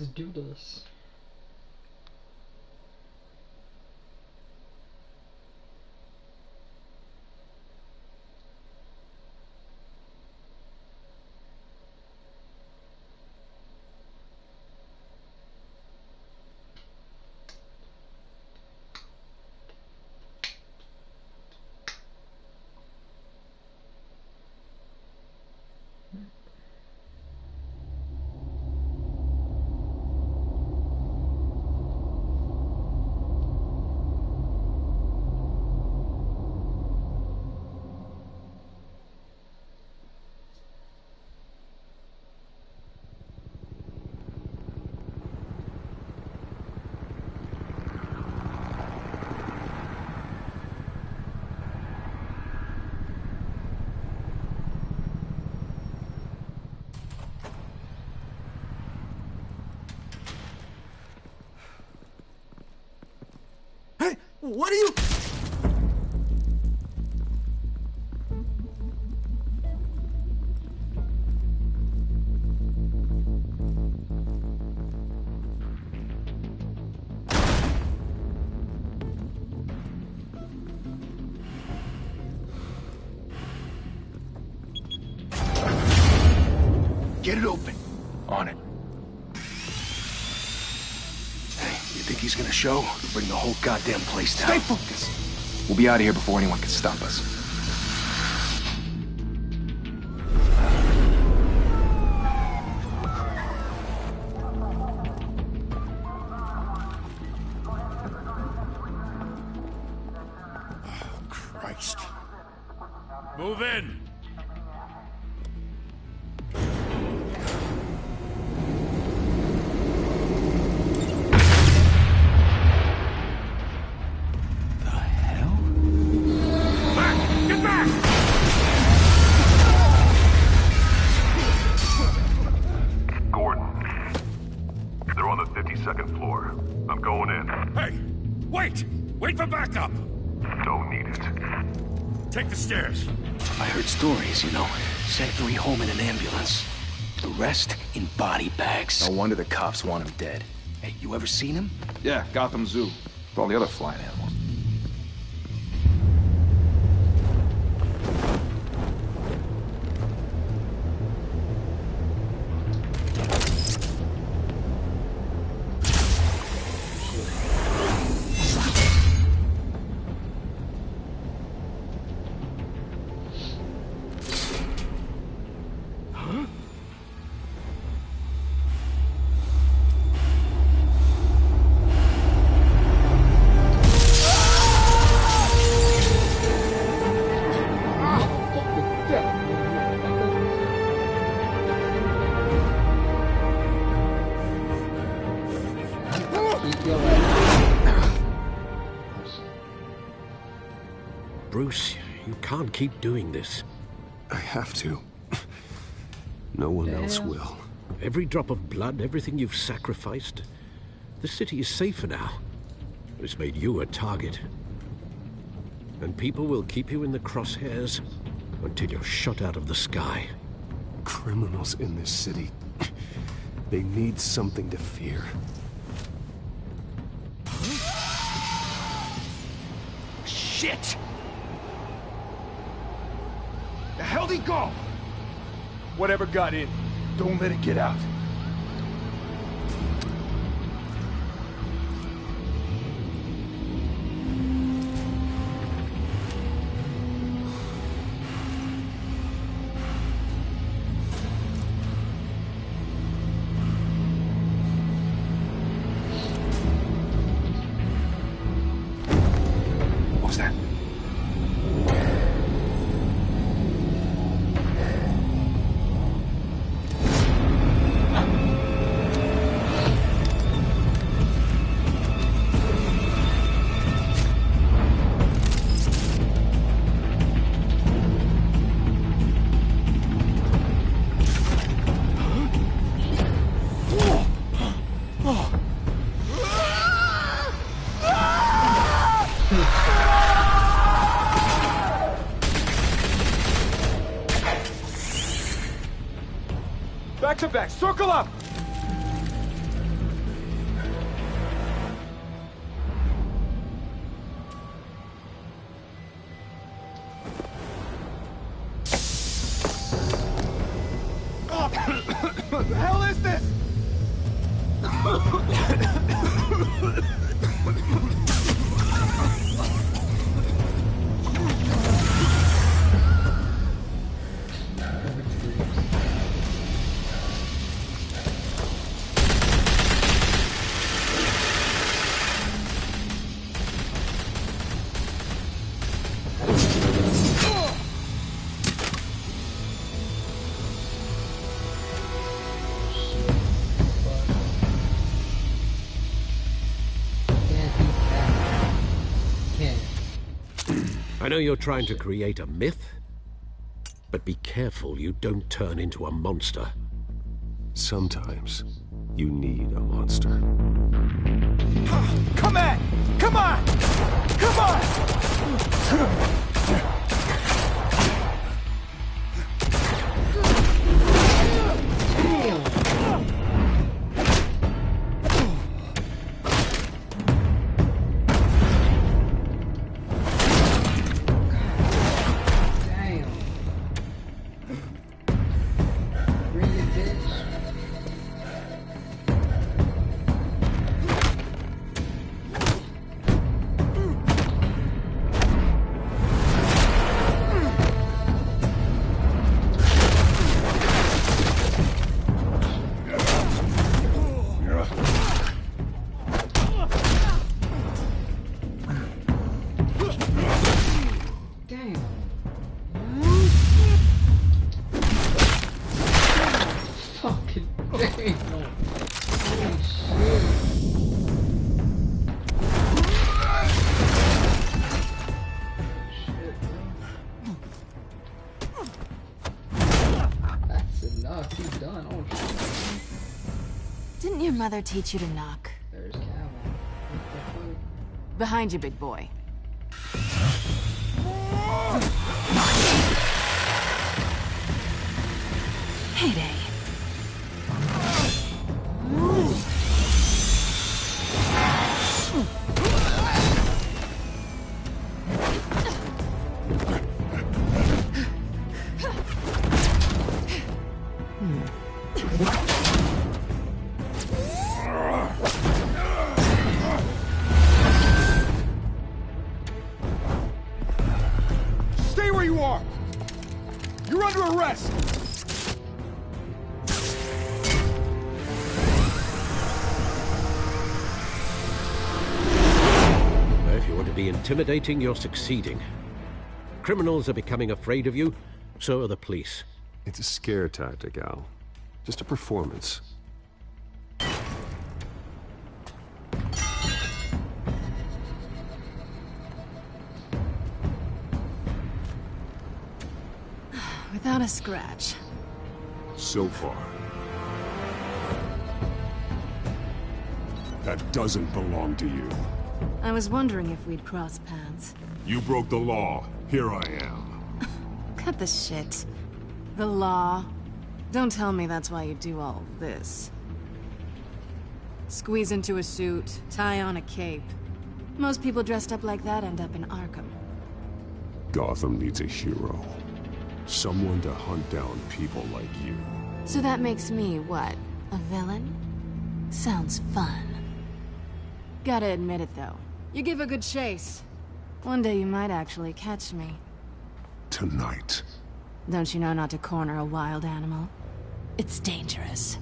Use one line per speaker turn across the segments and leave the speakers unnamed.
Let's do this.
What are you...
Get it open.
On it.
You think he's gonna show? Bring the whole goddamn place down.
Stay focused. We'll be out of here before anyone can stop us.
Oh, Christ.
Move in.
Second floor. I'm going in.
Hey! Wait! Wait for backup!
Don't need it.
Take the stairs.
I heard stories, you know. Sent 3 home in an ambulance. The rest in body bags.
No wonder the cops want him dead.
Hey, you ever seen him?
Yeah, Gotham Zoo. With all the other flying animals.
Bruce, you can't keep doing this.
I have to. No one else will.
Every drop of blood, everything you've sacrificed. The city is safer now. It's made you a target. And people will keep you in the crosshairs until you're shot out of the sky.
Criminals in this city. They need something to fear.
Shit!
The hell'd he go? Whatever got in, don't let it get out. What was that? Back to back, circle up! What the hell is this?
I know you're trying to create a myth, but be careful you don't turn into a monster.
Sometimes you need a monster.
Come on! Come on! Come on!
Didn't your mother teach you to knock?
There's Calvin.
Behind you, big boy. Heyday.
Stay where you are! You're under arrest!
If you want to be intimidating, you're succeeding. Criminals are becoming afraid of you, so are the police.
It's a scare tactic, Al. Just a performance.
Without a scratch.
So far. That doesn't belong to you.
I was wondering if we'd cross paths.
You broke the law. Here I am.
Cut the shit. The law. Don't tell me that's why you do all this. Squeeze into a suit, tie on a cape. Most people dressed up like that end up in Arkham.
Gotham needs a hero. Someone to hunt down people like you.
So that makes me, what, a villain? Sounds fun. Gotta admit it, though. You give a good chase. One day you might actually catch me.
Tonight.
Don't you know not to corner a wild animal? It's dangerous.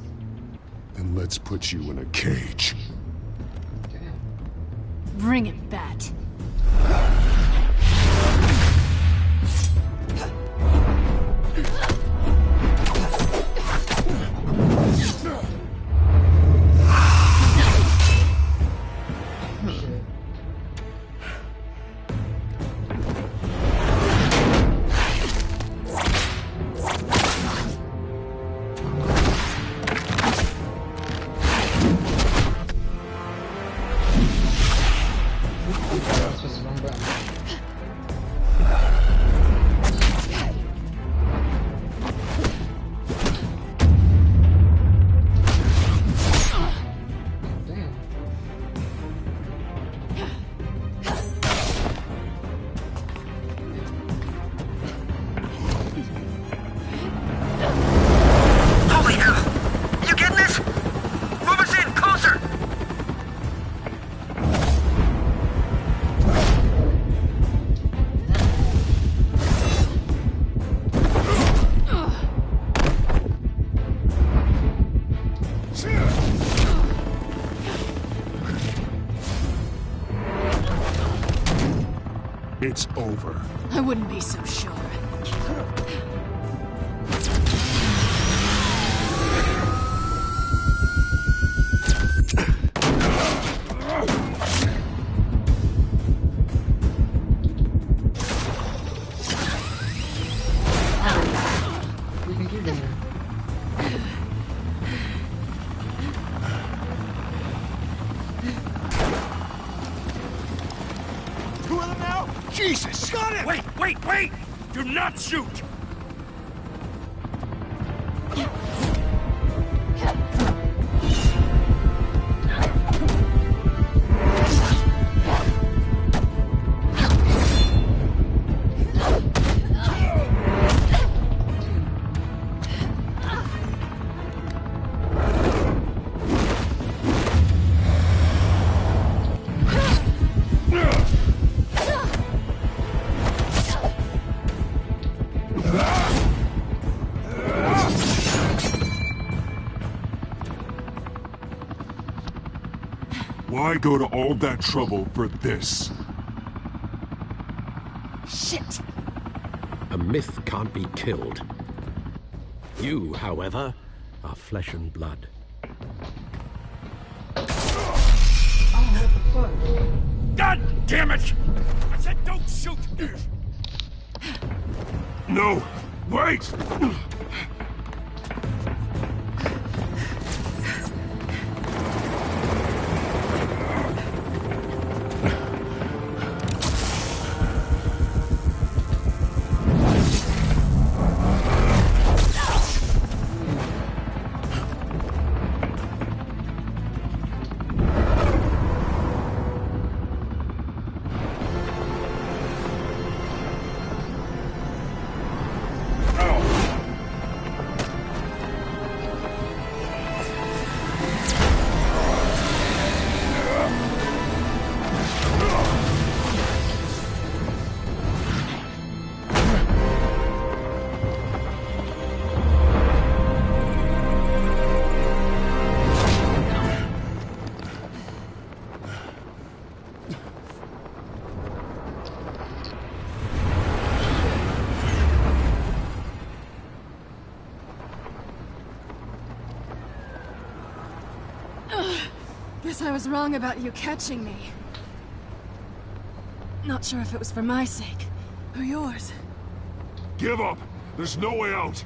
Then let's put you in a cage.
Bring it, Bat.
It's over.
I wouldn't be so sure.
We can do that.
Two of them now? Jesus! Got it!
Wait! Do not shoot!
Why go to all that trouble for this?
Shit!
A myth can't be killed. You, however, are flesh and blood.
God damn it! I said don't shoot!
No! Wait!
Guess I was wrong about you catching me. Not sure if it was for my sake, or yours.
Give up! There's no way out!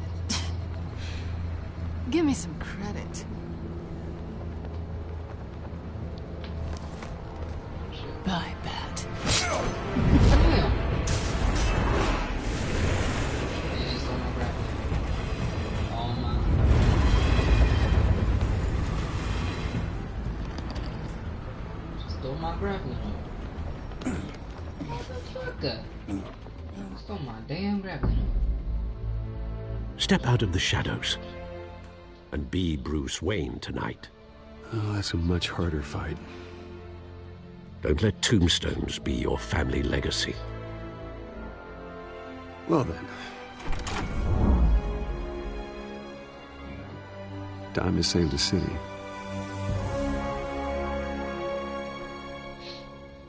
Give me some credit. Bye, Bat.
Stole my grappling hook. Motherfucker. Stole my damn grappling hook.
Step out of the shadows and be Bruce Wayne tonight.
Oh, that's a much harder fight.
Don't let tombstones be your family legacy.
Well then. Time to save the city.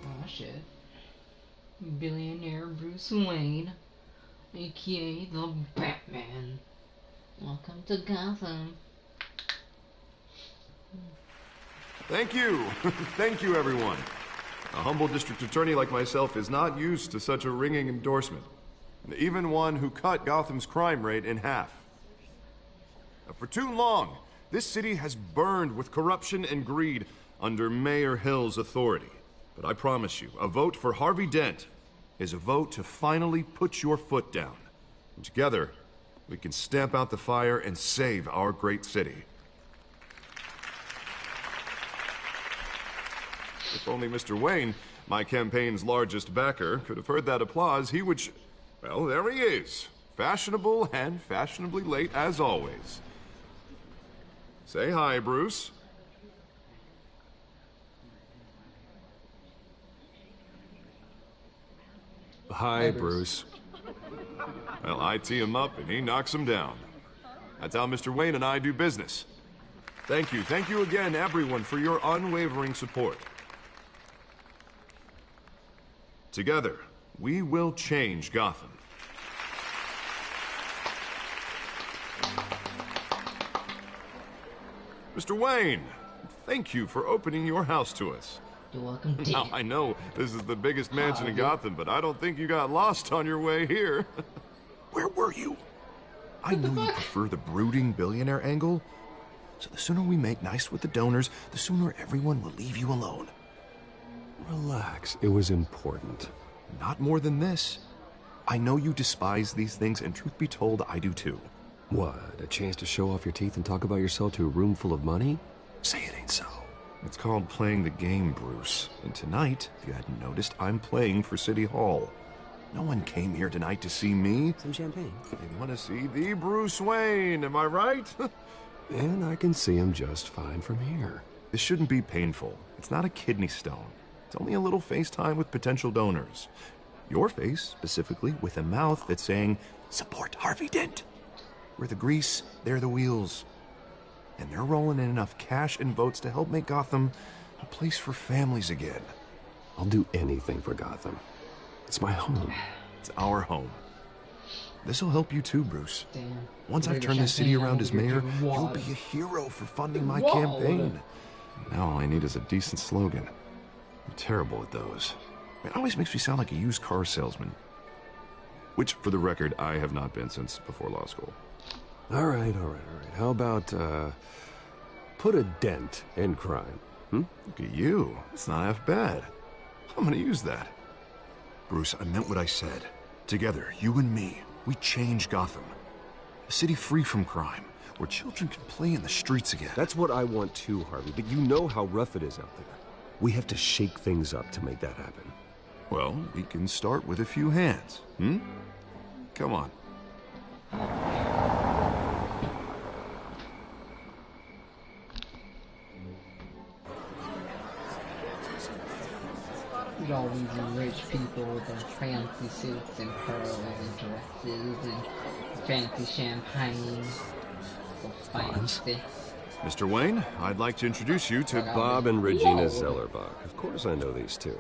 Oh shit. Billionaire Bruce Wayne, aka the Batman. Welcome to Gotham.
Thank you. Thank you, everyone. A humble district attorney like myself is not used to such a ringing endorsement. Even one who cut Gotham's crime rate in half. For too long, this city has burned with corruption and greed under Mayor Hill's authority. But I promise you, a vote for Harvey Dent is a vote to finally put your foot down. And together, we can stamp out the fire and save our great city. If only Mr. Wayne, my campaign's largest backer, could have heard that applause, he would well, there he is. Fashionable and fashionably late as always. Say hi, Bruce.
Hi, Bruce.
Well, I tee him up and he knocks him down. That's how Mr. Wayne and I do business. Thank you again, everyone, for your unwavering support. Together, We will change Gotham. Mr. Wayne, thank you for opening your house to us.
You're welcome, Dick.
Now, I know this is the biggest mansion in Gotham, but I don't think you got lost on your way here. Where were you? I knew you prefer the brooding billionaire angle, so the sooner we make nice with the donors, the sooner everyone will leave you alone.
Relax, it was important.
Not more than this. I know you despise these things, and truth be told, I do too.
What, a chance to show off your teeth and talk about yourself to a room full of money? Say it ain't so.
It's called playing the game, Bruce. And tonight, if you hadn't noticed, I'm playing for City Hall. No one came here tonight to see me.
Some champagne.
They want to see the Bruce Wayne, am I right?
And I can see him just fine from here.
This shouldn't be painful. It's not a kidney stone. It's only a little FaceTime with potential donors. Your face, specifically, with a mouth that's saying, support Harvey Dent. We're the grease, they're the wheels. And they're rolling in enough cash and votes to help make Gotham a place for families again.
I'll do anything for Gotham. It's my home.
It's our home. This'll help you too, Bruce.
Damn.
Once I've turned the city around as mayor, you'll be a hero for funding my campaign. Now all I need is a decent slogan. I'm terrible at those. It always makes me sound like a used car salesman. Which, for the record, I have not been since before law school.
All right. How about, put a dent in crime?
Look at you. It's not half bad. I'm gonna use that. Bruce, I meant what I said. Together, you and me, we change Gotham. A city free from crime, where children can play in the streets again.
That's what I want too, Harvey, but you know how rough it is out there. We have to shake things up to make that happen.
Well, we can start with a few hands, Come on.
Look at all these rich people with their fancy suits and pearls and dresses and fancy champagne. So fancy.
Mr. Wayne, I'd like to introduce you to
Bob and Regina Zellerbach. Of course I know these two.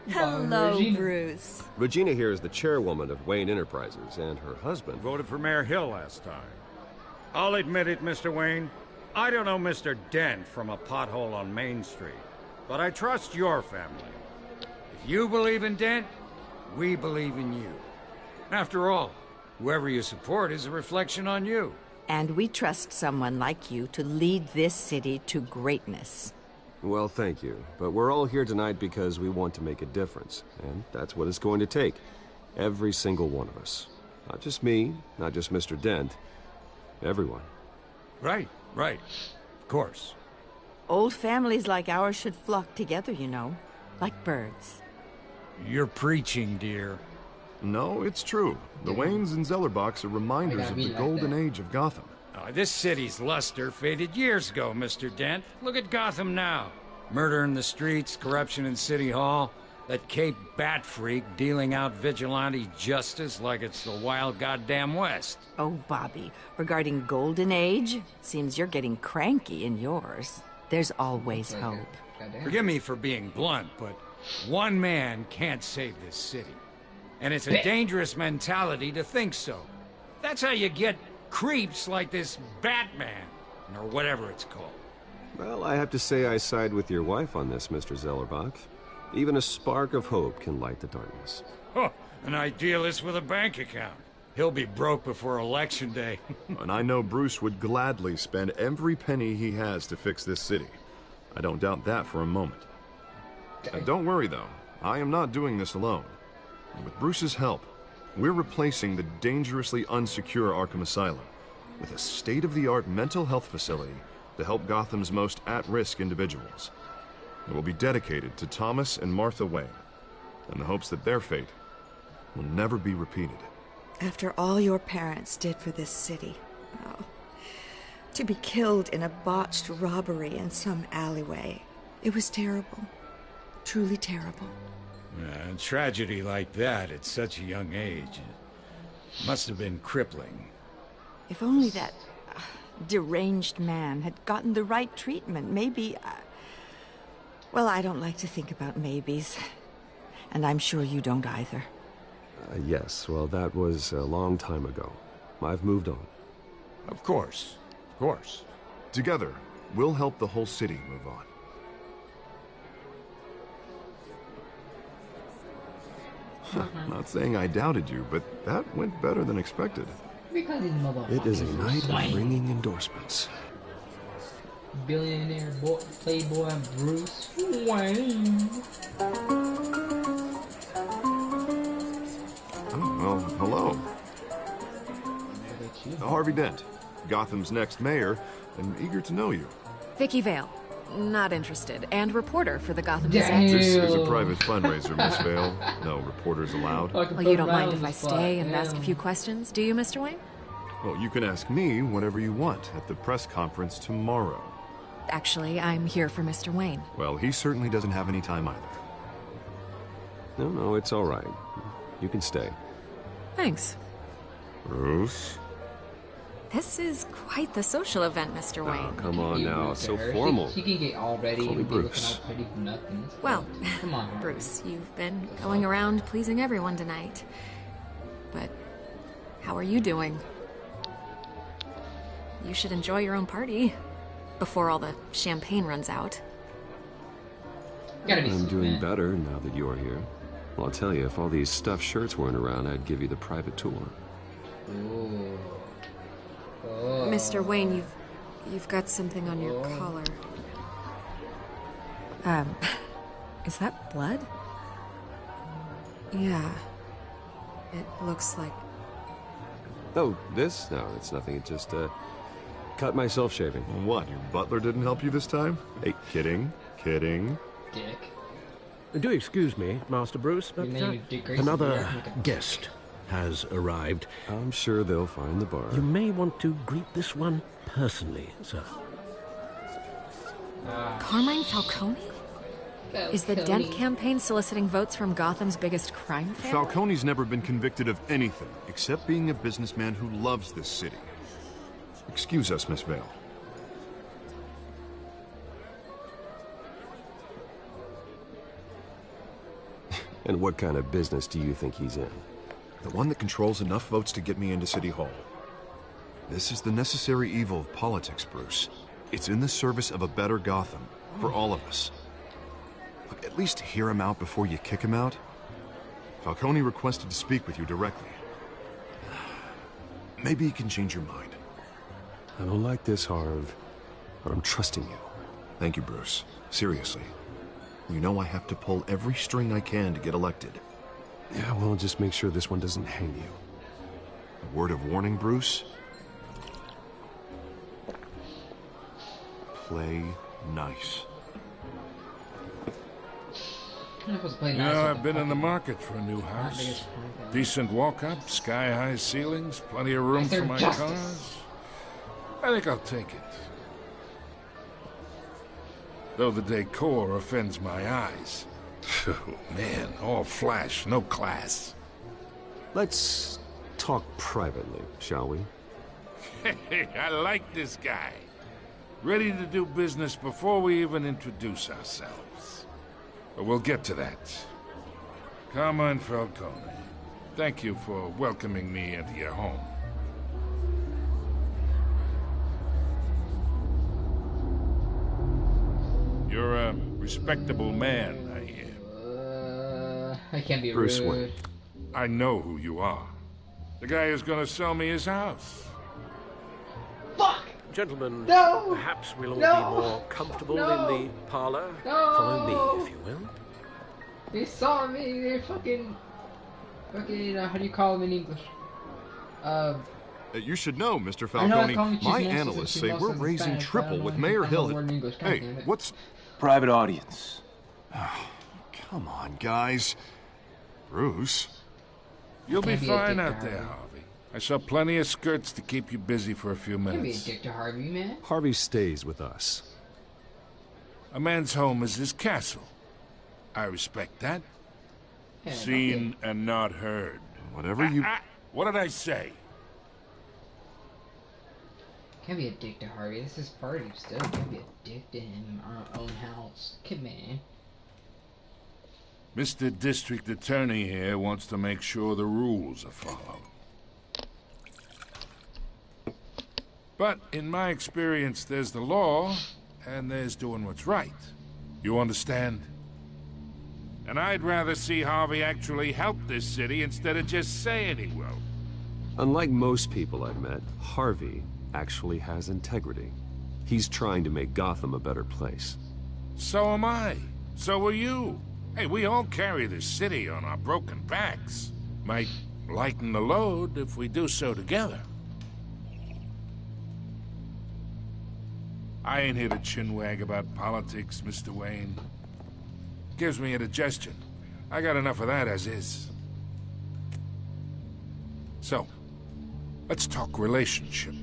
Hello,
Regina.
Bruce.
Regina here is the chairwoman of Wayne Enterprises, and her husband...
Voted for Mayor Hill last time. I'll admit it, Mr. Wayne. I don't know Mr. Dent from a pothole on Main Street, but I trust your family. If you believe in Dent, we believe in you. After all, whoever you support is a reflection on you.
And we trust someone like you to lead this city to greatness.
Well, thank you. But we're all here tonight because we want to make a difference. And that's what it's going to take. Every single one of us. Not just me, not just Mr. Dent. Everyone.
Right. Of course.
Old families like ours should flock together, you know. Like birds.
You're preaching, dear.
No, it's true. The Waynes and Zellerbachs are reminders of the golden age of Gotham.
This city's luster faded years ago, Mr. Dent. Look at Gotham now. Murder in the streets, corruption in City Hall, that Cape Bat freak dealing out vigilante justice like it's the wild goddamn West.
Oh, Bobby, regarding Golden Age, seems you're getting cranky in yours. There's always hope.
Forgive me for being blunt, but one man can't save this city. And it's a dangerous mentality to think so. That's how you get creeps like this Batman, or whatever it's called.
Well, I have to say I side with your wife on this, Mr. Zellerbach. Even a spark of hope can light the darkness.
Huh, an idealist with a bank account. He'll be broke before Election Day.
And I know Bruce would gladly spend every penny he has to fix this city. I don't doubt that for a moment. Don't worry, though. I am not doing this alone. With Bruce's help, we're replacing the dangerously unsecure Arkham Asylum with a state-of-the-art mental health facility to help Gotham's most at-risk individuals. It will be dedicated to Thomas and Martha Wayne, in the hopes that their fate will never be repeated.
After all your parents did for this city, oh, to be killed in a botched robbery in some alleyway, it was terrible. Truly terrible.
A tragedy like that at such a young age must have been crippling.
If only that deranged man had gotten the right treatment, maybe... well, I don't like to think about maybes. And I'm sure you don't either.
Yes, well, that was a long time ago. I've moved on.
Of course. Of course.
Together, we'll help the whole city move on. Not saying I doubted you, but that went better than expected.
Because he's
It is a night of ringing endorsements.
Billionaire boy, playboy Bruce Wayne.
Oh, well, hello. Harvey Dent, Gotham's next mayor, and eager to know you.
Vicky Vale. Not interested. And reporter for the Gotham
Damn.
Gazette.
This is a private fundraiser, Miss Vale. No reporters allowed.
Well, you don't mind if I stay and ask a few questions, do you, Mr. Wayne?
Well, you can ask me whatever you want at the press conference tomorrow.
Actually, I'm here for Mr. Wayne.
Well, he certainly doesn't have any time either.
No, it's all right. You can stay.
Thanks.
Bruce?
This is quite the social event, Mr. Wayne.
Oh, come on now.
Rude to
So
her.
formal.
She can get all ready
Call me
and be looking
Bruce.
all pretty for nothing.
Well,
Come on, Harvey.
Bruce, you've been going around pleasing everyone tonight. But how are you doing? You should enjoy your own party before all the champagne runs out.
Gotta be
I'm
sweet,
doing
man.
better now that you're here. Well, I'll tell you, if all these stuffed shirts weren't around, I'd give you the private tour.
Ooh. Oh.
Mr. Wayne, you've got something on your collar. Is that blood? Yeah. It looks like...
Oh, this? No, it's nothing. It just, cut myself shaving.
What, your butler didn't help you this time? Hey, kidding. Kidding.
Dick.
Do excuse me, Master Bruce, but
You name it Dick Grayson,
another
yeah, like a-
guest has arrived.
I'm sure they'll find the bar.
You may want to greet this one personally, sir.
Carmine Falcone? Is the Dent campaign soliciting votes from Gotham's biggest crime family?
Falcone's never been convicted of anything except being a businessman who loves this city. Excuse us, Miss Vale.
And what kind of business do you think he's in?
The one that controls enough votes to get me into City Hall. This is the necessary evil of politics, Bruce. It's in the service of a better Gotham, for all of us. Look, at least hear him out before you kick him out. Falcone requested to speak with you directly. Maybe he can change your mind.
I don't like this, Harv, but I'm trusting you.
Thank you, Bruce. Seriously. You know I have to pull every string I can to get elected.
Yeah, well, just make sure this one doesn't hang you.
A word of warning, Bruce? Play nice.
I'm supposed to play
You
nice
know,
with
I've been in the
fucking-
market for a new
biggest
house.
crime family.
Decent walk-up, sky-high ceilings, plenty of room
Is there
for my
justice?
cars. I think I'll take it. Though the decor offends my eyes. Oh, man, all flash, no class.
Let's talk privately, shall we?
Hey, I like this guy. Ready to do business before we even introduce ourselves. But we'll get to that. Carmine Falcone, thank you for welcoming me into your home. You're a respectable man, I hear.
I can't be
Bruce
rude.
Wayne.
I know who you are. The guy who's gonna sell me his house.
Fuck!
Gentlemen,
No!
perhaps we'll all
No!
be more comfortable
No!
in the parlor.
No!
Follow me, if you will.
They saw me. They're fucking. How do you call them in English?
You should know, Mr.
I know I
Falcone,
call me
my
chismosos
analysts
and
say we're
chismosos in
raising
Spanish, but I
triple
don't
with
know
Mayor
I don't know
Hill.
the word in English, God
Hey,
damn it.
what's...
Private audience.
Come on, guys. Bruce?
You'll be
Can't be a
fine
dick to
out there,
Harvey.
Harvey. I saw plenty of skirts to keep you busy for a few
Can't be a
minutes.
dick to Harvey, man.
Harvey stays with us.
A man's home is his castle. I respect that.
Yeah,
Seen and not heard.
Whatever you...
What did I say?
Can't be a dick to Harvey. This is party still. Can't be a dick to him in our own house. Come on.
Mr. District Attorney here wants to make sure the rules are followed. But in my experience, there's the law, and there's doing what's right. You understand? And I'd rather see Harvey actually help this city instead of just saying he will.
Unlike most people I've met, Harvey actually has integrity. He's trying to make Gotham a better place.
So am I. So are you. Hey, we all carry this city on our broken backs. Might lighten the load if we do so together. I ain't here to chinwag about politics, Mr. Wayne. Gives me indigestion. I got enough of that as is. So, let's talk relationship.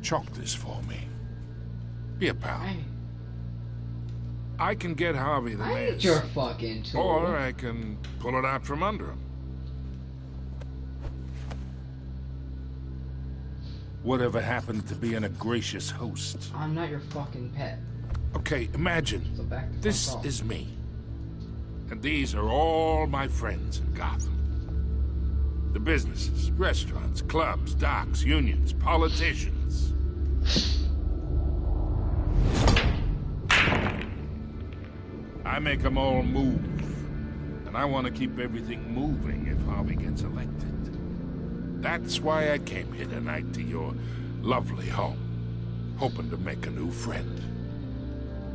Chalk this for me. Be a pal. I can get Harvey the mayor's.
You're fucking tool.
Or I can pull it out from under him. Whatever happened to being a gracious host?
I'm not your fucking pet.
Okay, imagine.
So
this is me. And these are all my friends in Gotham. The businesses, restaurants, clubs, docks, unions, politicians. I make them all move. And I want to keep everything moving if Harvey gets elected. That's why I came here tonight to your lovely home, hoping to make a new friend.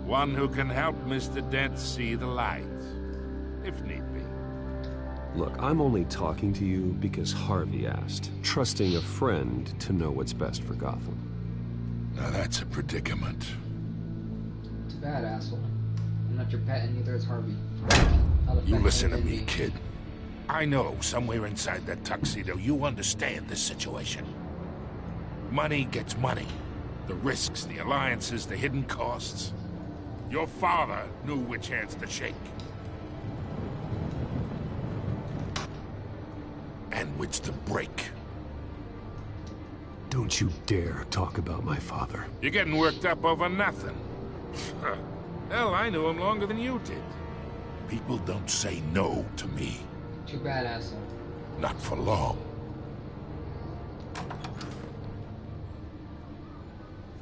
One who can help Mr. Dent see the light, if need be.
Look, I'm only talking to you because Harvey asked, trusting a friend to know what's best for Gotham.
Now that's a predicament.
Too bad, asshole. I'm not your pet and neither is Harvey.
You listen to me, kid. I know, somewhere inside that tuxedo, you understand this situation. Money gets money. The risks, the alliances, the hidden costs. Your father knew which hands to shake. And which to break.
Don't you dare talk about my father.
You're getting worked up over nothing. Hell, I knew him longer than you did. People don't say no to me.
Too bad, asshole.
Not for long.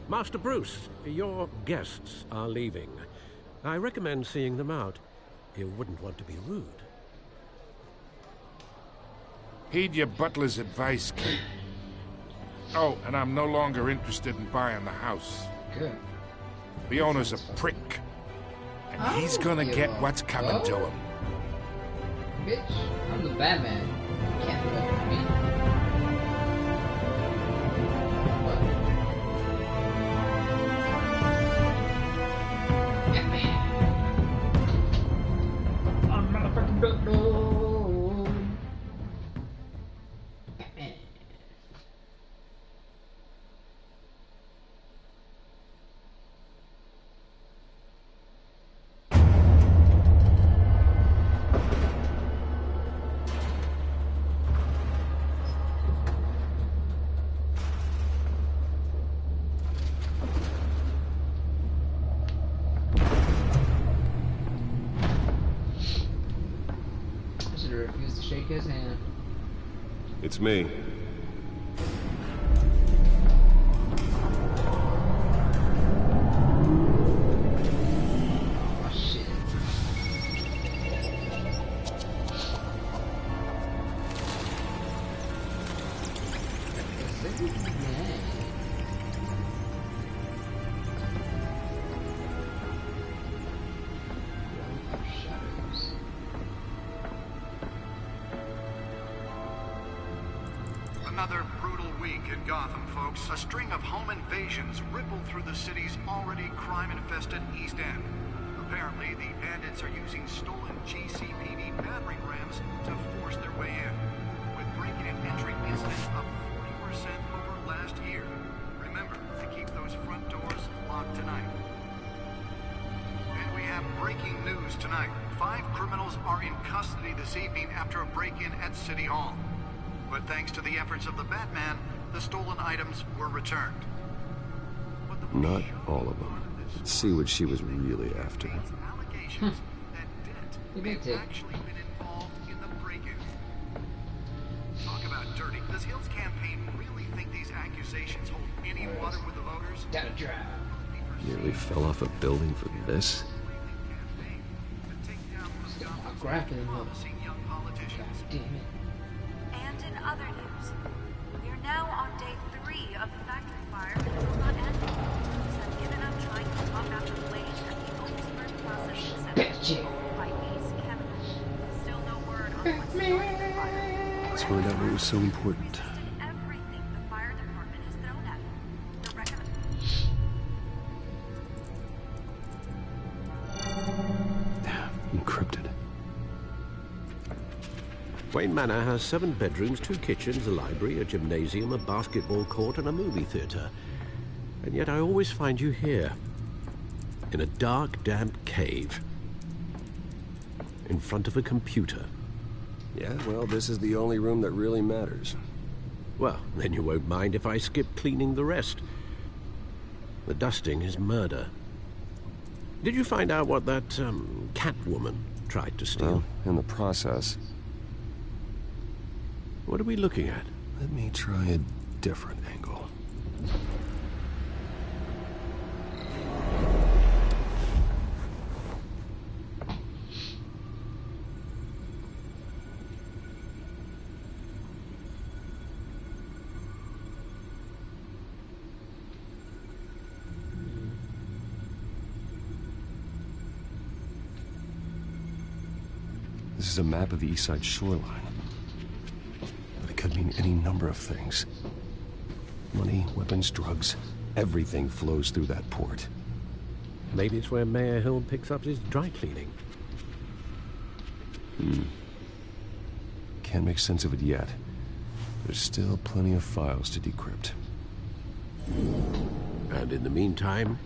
Master Bruce, your guests are leaving. I recommend seeing them out. You wouldn't want to be rude.
Heed your butler's advice, kid. Oh, and I'm no longer interested in buying the house.
Good.
The owner's a prick. And he's gonna get what's coming to him.
Bitch, I'm the Batman. You can't fuck with me. Batman. I'm motherfucking Batman. Batman. Refused to shake his hand.
It's me.
Oh shit.
Another brutal week in Gotham, folks. A string of home invasions rippled through the city's already crime-infested East End. Apparently, the bandits are using stolen GCPD battering rams to force their way in, with breaking and entry incidents up 40% over last year. Remember to keep those front doors locked tonight. And we have breaking news tonight. 5 criminals are in custody this evening after a break-in at City Hall. But thanks to the efforts of the Batman, the stolen items were returned.
Not all of them. Let's see what she was really after.
Actually been involved in the break-in. Talk about dirty. Does Hill's campaign really think these accusations hold any water with the voters?
Gotta drive.
Nearly fell off a building for this.
Grappling hook. God damn it.
And in other news, we are now on day 3 of the factory fire and it will not end. Crews have given up trying to combat the blaze at the Otisburg processing center by Ace Chemical. Still no word on what started the fire.
Let's find out what was so important.
Everything the fire department has thrown at it. The
Encrypted.
Wayne Manor has 7 bedrooms, 2 kitchens, a library, a gymnasium, a basketball court, and a movie theater. And yet I always find you here, in a dark, damp cave, in front of a computer.
Yeah, well, this is the only room that really matters.
Well, then you won't mind if I skip cleaning the rest. The dusting is murder. Did you find out what that, Catwoman tried to steal?
Well, in the process.
What are we looking at?
Let me try a different angle. This is a map of the East Side shoreline. It could mean any number of things. Money, weapons, drugs, everything flows through that port.
Maybe it's where Mayor Hill picks up his dry cleaning.
Can't make sense of it yet. There's still plenty of files to decrypt.
And in the meantime,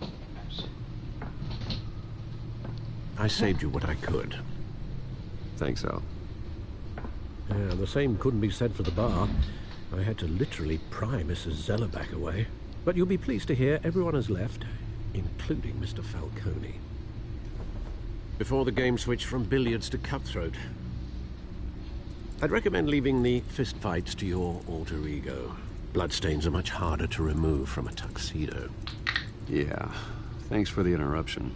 I saved you what I could.
Thanks, Al.
Yeah, the same couldn't be said for the bar. I had to literally pry Mrs. Zellerback away. But you'll be pleased to hear everyone has left, including Mr. Falcone. Before the game switched from billiards to cutthroat. I'd recommend leaving the fistfights to your alter ego. Bloodstains are much harder to remove from a tuxedo.
Yeah, thanks for the interruption.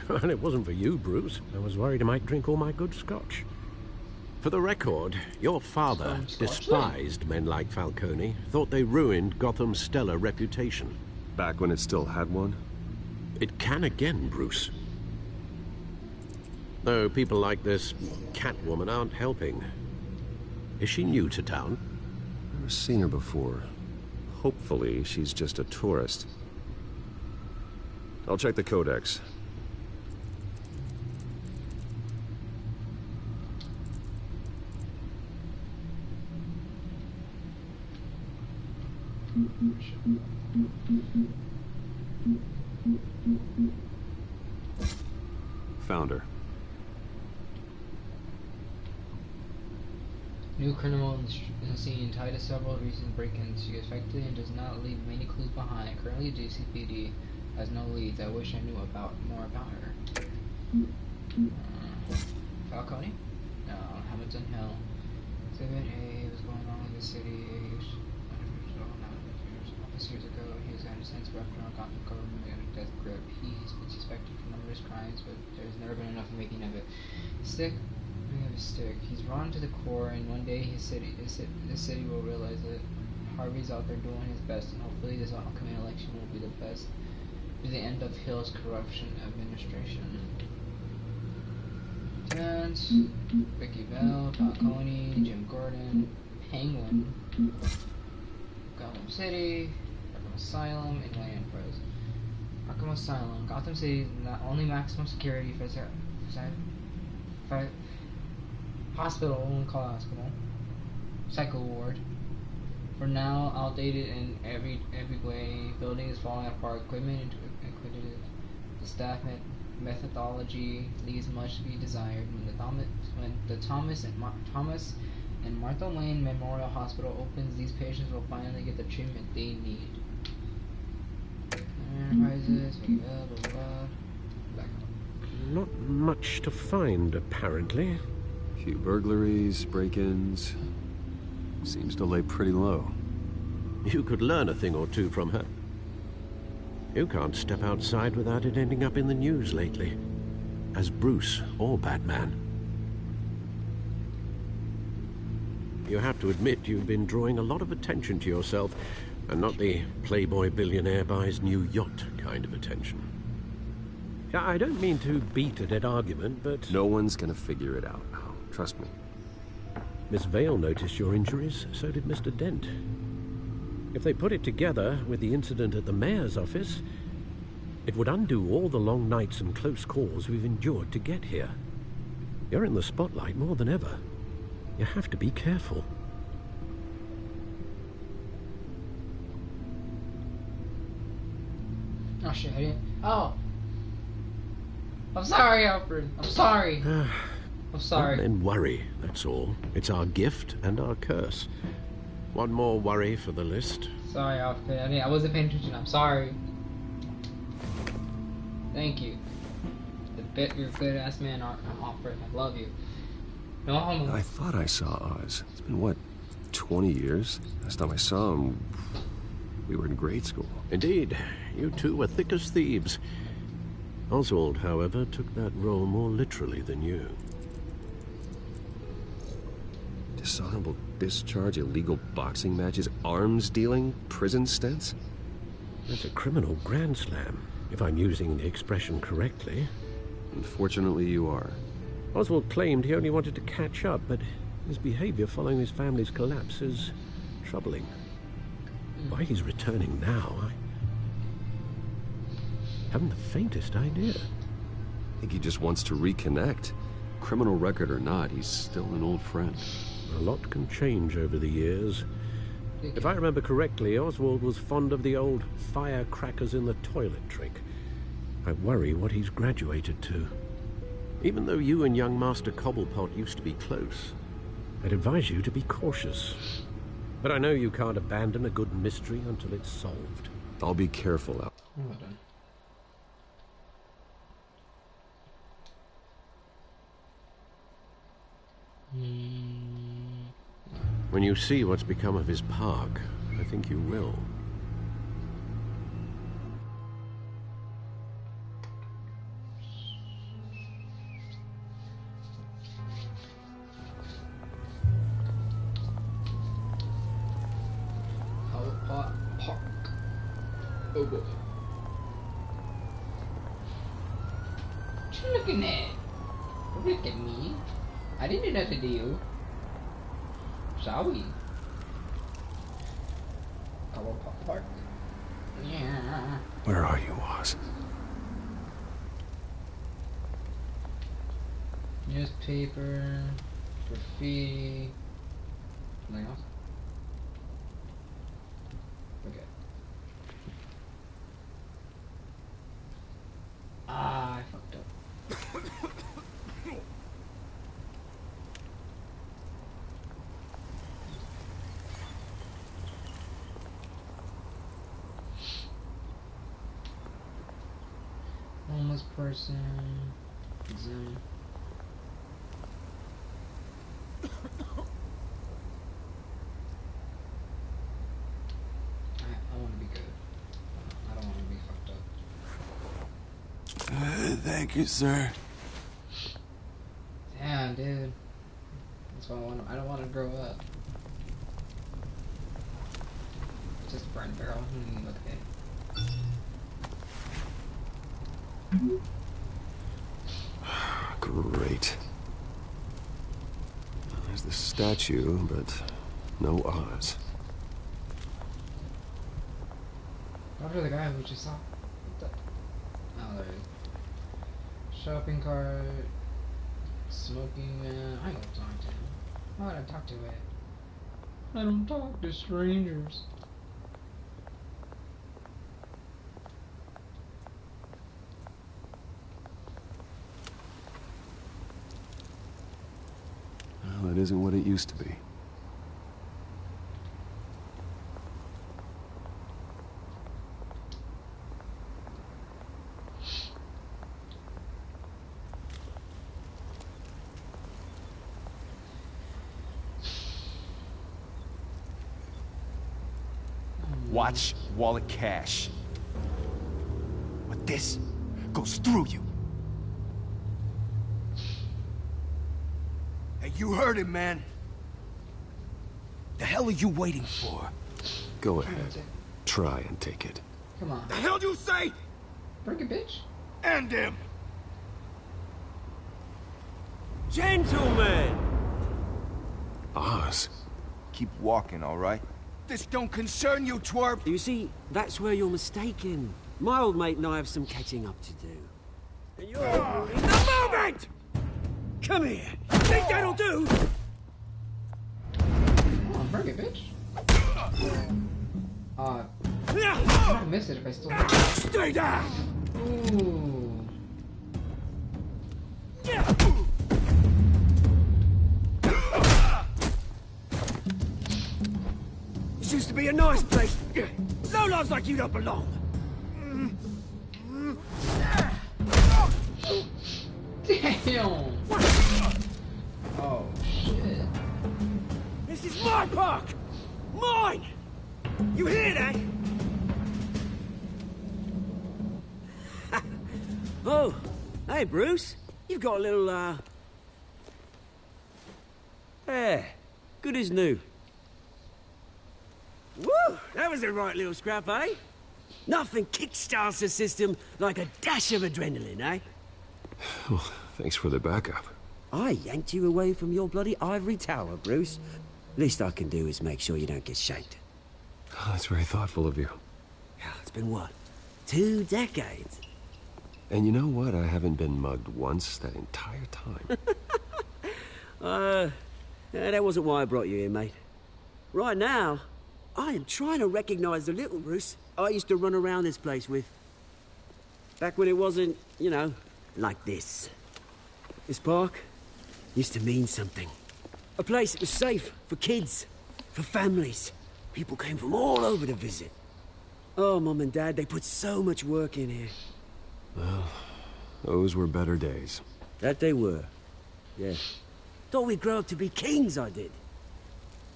And it wasn't for you, Bruce. I was worried I might drink all my good scotch. For the record, your father despised men like Falcone, thought they ruined Gotham's stellar reputation.
Back when it still had one?
It can again, Bruce. Though people like this Catwoman aren't helping. Is she new to town?
Never seen her before. Hopefully, she's just a tourist. I'll check the codex. Found her.
New criminal in the scene tied to several recent break-ins. She effectively and does not leave many clues behind. Currently, GCPD has no leads. I wish I knew more about her. Falcone? No, Hamilton Hill. Exhibit A was going on in the city. Office years ago, he was an intense restaurant, Gotham government, and a death grip. He's been suspected for numerous crimes, but there's never been enough making of it. Stick? We have a stick. He's rotten to the core, and one day this city will realize it. Harvey's out there doing his best, and hopefully this upcoming election will be the best. Be the end of Hill's corruption administration. Lieutenants, Ricky Bell, Falcone, Jim Gordon, Penguin, Gotham City, Arkham Asylum, and Wayne Press. Arkham Asylum, Gotham City, not only maximum security for hospital, we won't call it hospital, psycho ward. For now, outdated in every way, building is falling apart, equipment inquisitive, the staff methodology leaves much to be desired. When the Thomas and Martha Wayne Memorial Hospital opens, these patients will finally get the treatment they need. Enterprises, blah blah blah. Back
Not much to find, apparently.
Few burglaries, break-ins. Seems to lay pretty low.
You could learn a thing or two from her. You can't step outside without it ending up in the news lately. As Bruce or Batman. You have to admit you've been drawing a lot of attention to yourself, and not the playboy billionaire buys new yacht kind of attention. Yeah, I don't mean to beat a dead argument, but...
No one's gonna figure it out now. Trust me.
Miss Vale noticed your injuries, so did Mr. Dent. If they put it together with the incident at the mayor's office, it would undo all the long nights and close calls we've endured to get here. You're in the spotlight more than ever. You have to be careful.
Oh shit, I didn't. Oh! I'm sorry, Alfred. I'm sorry. I'm sorry.
Don't then worry, that's all. It's our gift and our curse. One more worry for the list.
Sorry, Alfred. I wasn't paying attention. I'm sorry. Thank you. You're a good ass man, Alfred. I love you. No homo.
I thought I saw Oz. It's been, what, 20 years? Last time I saw him, we were in grade school.
Indeed. You two were thick as thieves. Oswald, however, took that role more literally than you.
Dishonorable discharge, illegal boxing matches, arms dealing, prison stints?
That's a criminal grand slam, if I'm using the expression correctly.
Unfortunately, you are.
Oswald claimed he only wanted to catch up, but his behavior following his family's collapse is troubling. Why he's returning now, I haven't the faintest idea.
I think he just wants to reconnect. Criminal record or not, he's still an old friend.
A lot can change over the years. If I remember correctly, Oswald was fond of the old firecrackers in the toilet trick. I worry what he's graduated to. Even though you and young Master Cobblepot used to be close, I'd advise you to be cautious. But I know you can't abandon a good mystery until it's solved.
I'll be careful, Al.
Well done.
When you see what's become of his park, I think you will.
Park. Oh boy. What you looking at? Don't look at me. I didn't do nothing to you. Shall we? Park. Yeah.
Where are you, Oz?
Newspaper, graffiti, something else. Okay. Ah, I fucked up. Homeless person. Zoom. I want to be good. I don't want to be fucked up.
Thank you, sir.
Damn, dude. That's why I don't want to grow up. Just a burn barrel. Okay.
Great. There's the statue, but no Oz.
After the guy who just saw. What the? Oh, there it is. Shopping cart. Smoking man. I don't talk to him. Why would I talk to it? I don't talk to strangers.
Well, it isn't what it used to be.
Watch wallet cash. But this goes through you. Hey, you heard him, man. The hell are you waiting for?
Go ahead. Try and take it.
Come on.
The hell do you say?
Break it, bitch.
End him!
Gentlemen!
Oz.
Keep walking, all right? This don't concern you, twerp!
You see, that's where you're mistaken. My old mate and I have some catching up to do. And you're in the moment! Come here! Think that'll do?
Come on, break it, bitch. I'm gonna miss it if I still hit it.
Stay down!
Ooh.
This used to be a nice place. No lives like you don't belong.
Damn! Oh, shit.
This is my park! Mine! You hear that? Oh, hey, Bruce. You've got a little, There. Good as new. Woo! That was a right little scrap, eh? Nothing kickstarts the system like a dash of adrenaline, eh?
Well, thanks for the backup.
I yanked you away from your bloody ivory tower, Bruce. Least I can do is make sure you don't get shanked.
Oh, that's very thoughtful of you.
Yeah, it's been what? 2 decades?
And you know what? I haven't been mugged once that entire time.
That wasn't why I brought you here, mate. Right now, I am trying to recognize the little Bruce I used to run around this place with. Back when it wasn't, you know, like this. This park used to mean something. A place that was safe for kids, for families. People came from all over to visit. Oh, Mum and Dad, they put so much work in here.
Well, those were better days.
That they were. Yeah. Thought we'd grow up to be kings, I did.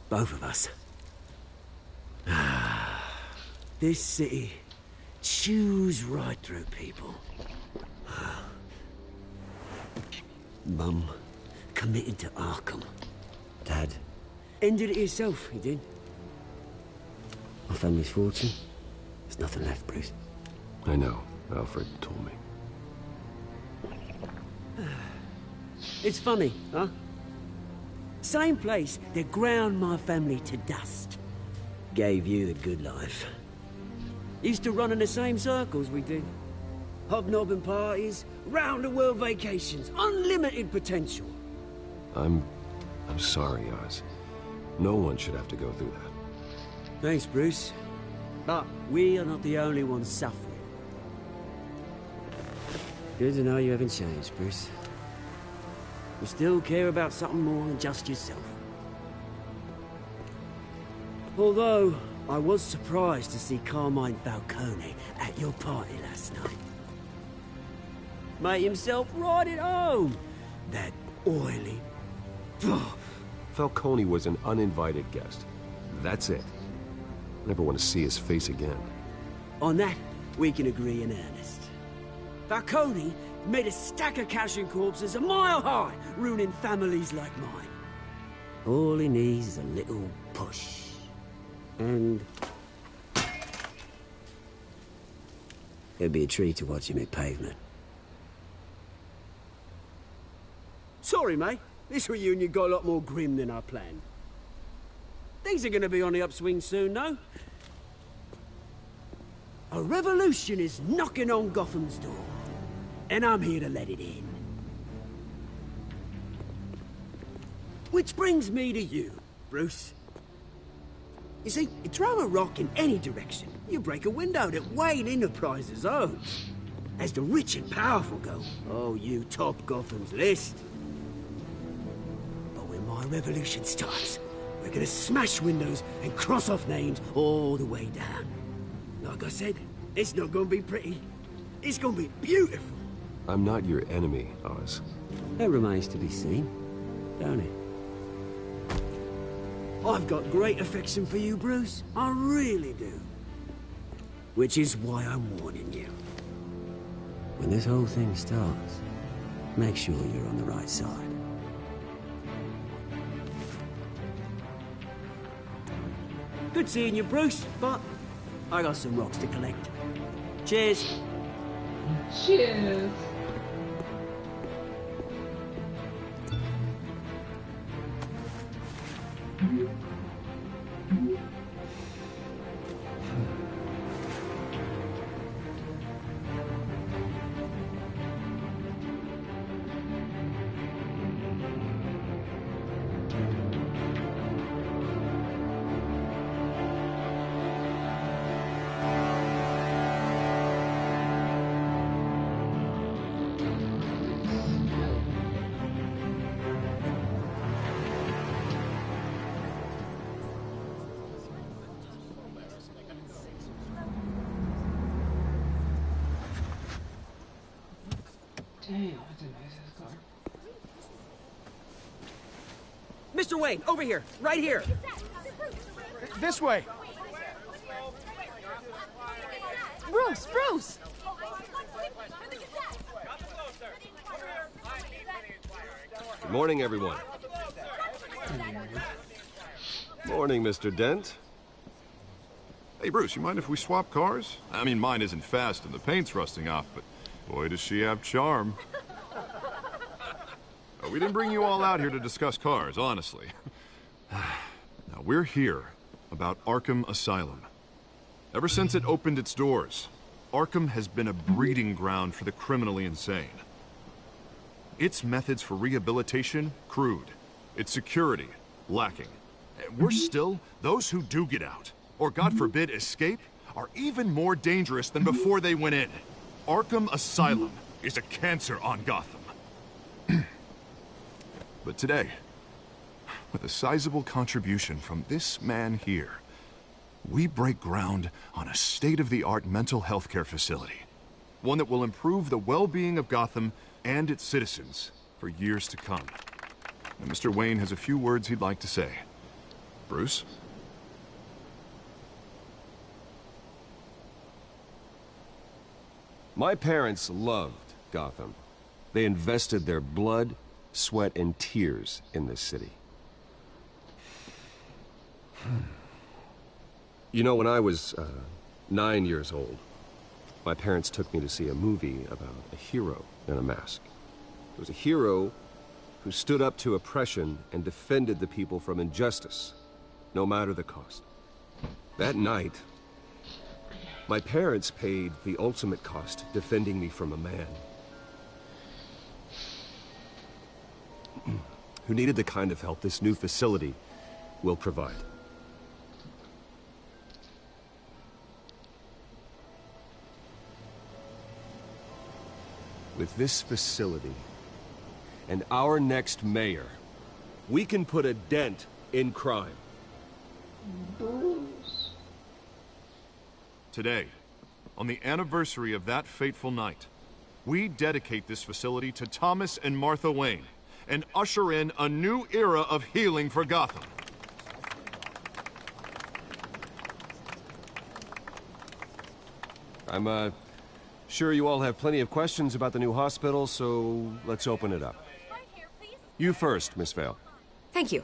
Both of us. This city chews right through people. Mum committed to Arkham. Dad ended it himself, he did. My family's fortune. There's nothing left, Bruce.
I know. Alfred told me.
It's funny, huh? Same place that ground my family to dust. Gave you the good life. Used to run in the same circles we did. Hobnobbing parties, round-the-world vacations, unlimited potential.
I'm sorry, Oz. No one should have to go through that.
Thanks, Bruce. But we are not the only ones suffering. Good to know you haven't changed, Bruce. You still care about something more than just yourself. Although, I was surprised to see Carmine Falcone at your party last night. Made himself right at home. That oily...
Falcone was an uninvited guest. That's it. Never want to see his face again.
On that, we can agree in earnest. Falcone made a stack of cash and corpses a mile high, ruining families like mine. All he needs is a little push. And... it'd be a treat to watch him hit pavement. Sorry, mate. This reunion got a lot more grim than I planned. Things are gonna be on the upswing soon, though. A revolution is knocking on Gotham's door. And I'm here to let it in. Which brings me to you, Bruce. You see, you throw a rock in any direction, you break a window that Wayne Enterprises owns. As the rich and powerful go, oh, you top Gotham's list. But when my revolution starts, we're gonna smash windows and cross off names all the way down. Like I said, it's not gonna be pretty. It's gonna be beautiful.
I'm not your enemy, Oz.
That remains to be seen, don't it? I've got great affection for you, Bruce. I really do. Which is why I'm warning you. When this whole thing starts, make sure you're on the right side. Good seeing you, Bruce, but I got some rocks to collect. Cheers.
Cheers. Damn, that's a nice ass car.
Mr. Wayne, over here, right here.
This way.
Bruce, Bruce!
Good morning, everyone. Morning, Mr. Dent.
Hey, Bruce, you mind if we swap cars? I mean, mine isn't fast and the paint's rusting off, but boy, does she have charm. We didn't bring you all out here to discuss cars, honestly. Now, we're here about Arkham Asylum. Ever since it opened its doors, Arkham has been a breeding ground for the criminally insane. Its methods for rehabilitation, crude. Its security, lacking. Worse still, those who do get out, or God forbid escape, are even more dangerous than before they went in. Arkham Asylum is a cancer on Gotham. But today, with a sizable contribution from this man here, we break ground on a state-of-the-art mental health care facility. One that will improve the well-being of Gotham and its citizens for years to come. And Mr. Wayne has a few words he'd like to say. Bruce?
My parents loved Gotham. They invested their blood, sweat, and tears in this city. You know, when I was 9 years old, my parents took me to see a movie about a hero in a mask. It was a hero who stood up to oppression and defended the people from injustice, no matter the cost. That night, my parents paid the ultimate cost defending me from a man who needed the kind of help this new facility will provide. With this facility and our next mayor, we can put a dent in crime.
Bruce.
Today, on the anniversary of that fateful night, we dedicate this facility to Thomas and Martha Wayne and usher in a new era of healing for Gotham.
I'm sure you all have plenty of questions about the new hospital, so let's open it up. You first, Miss Vale.
Thank you.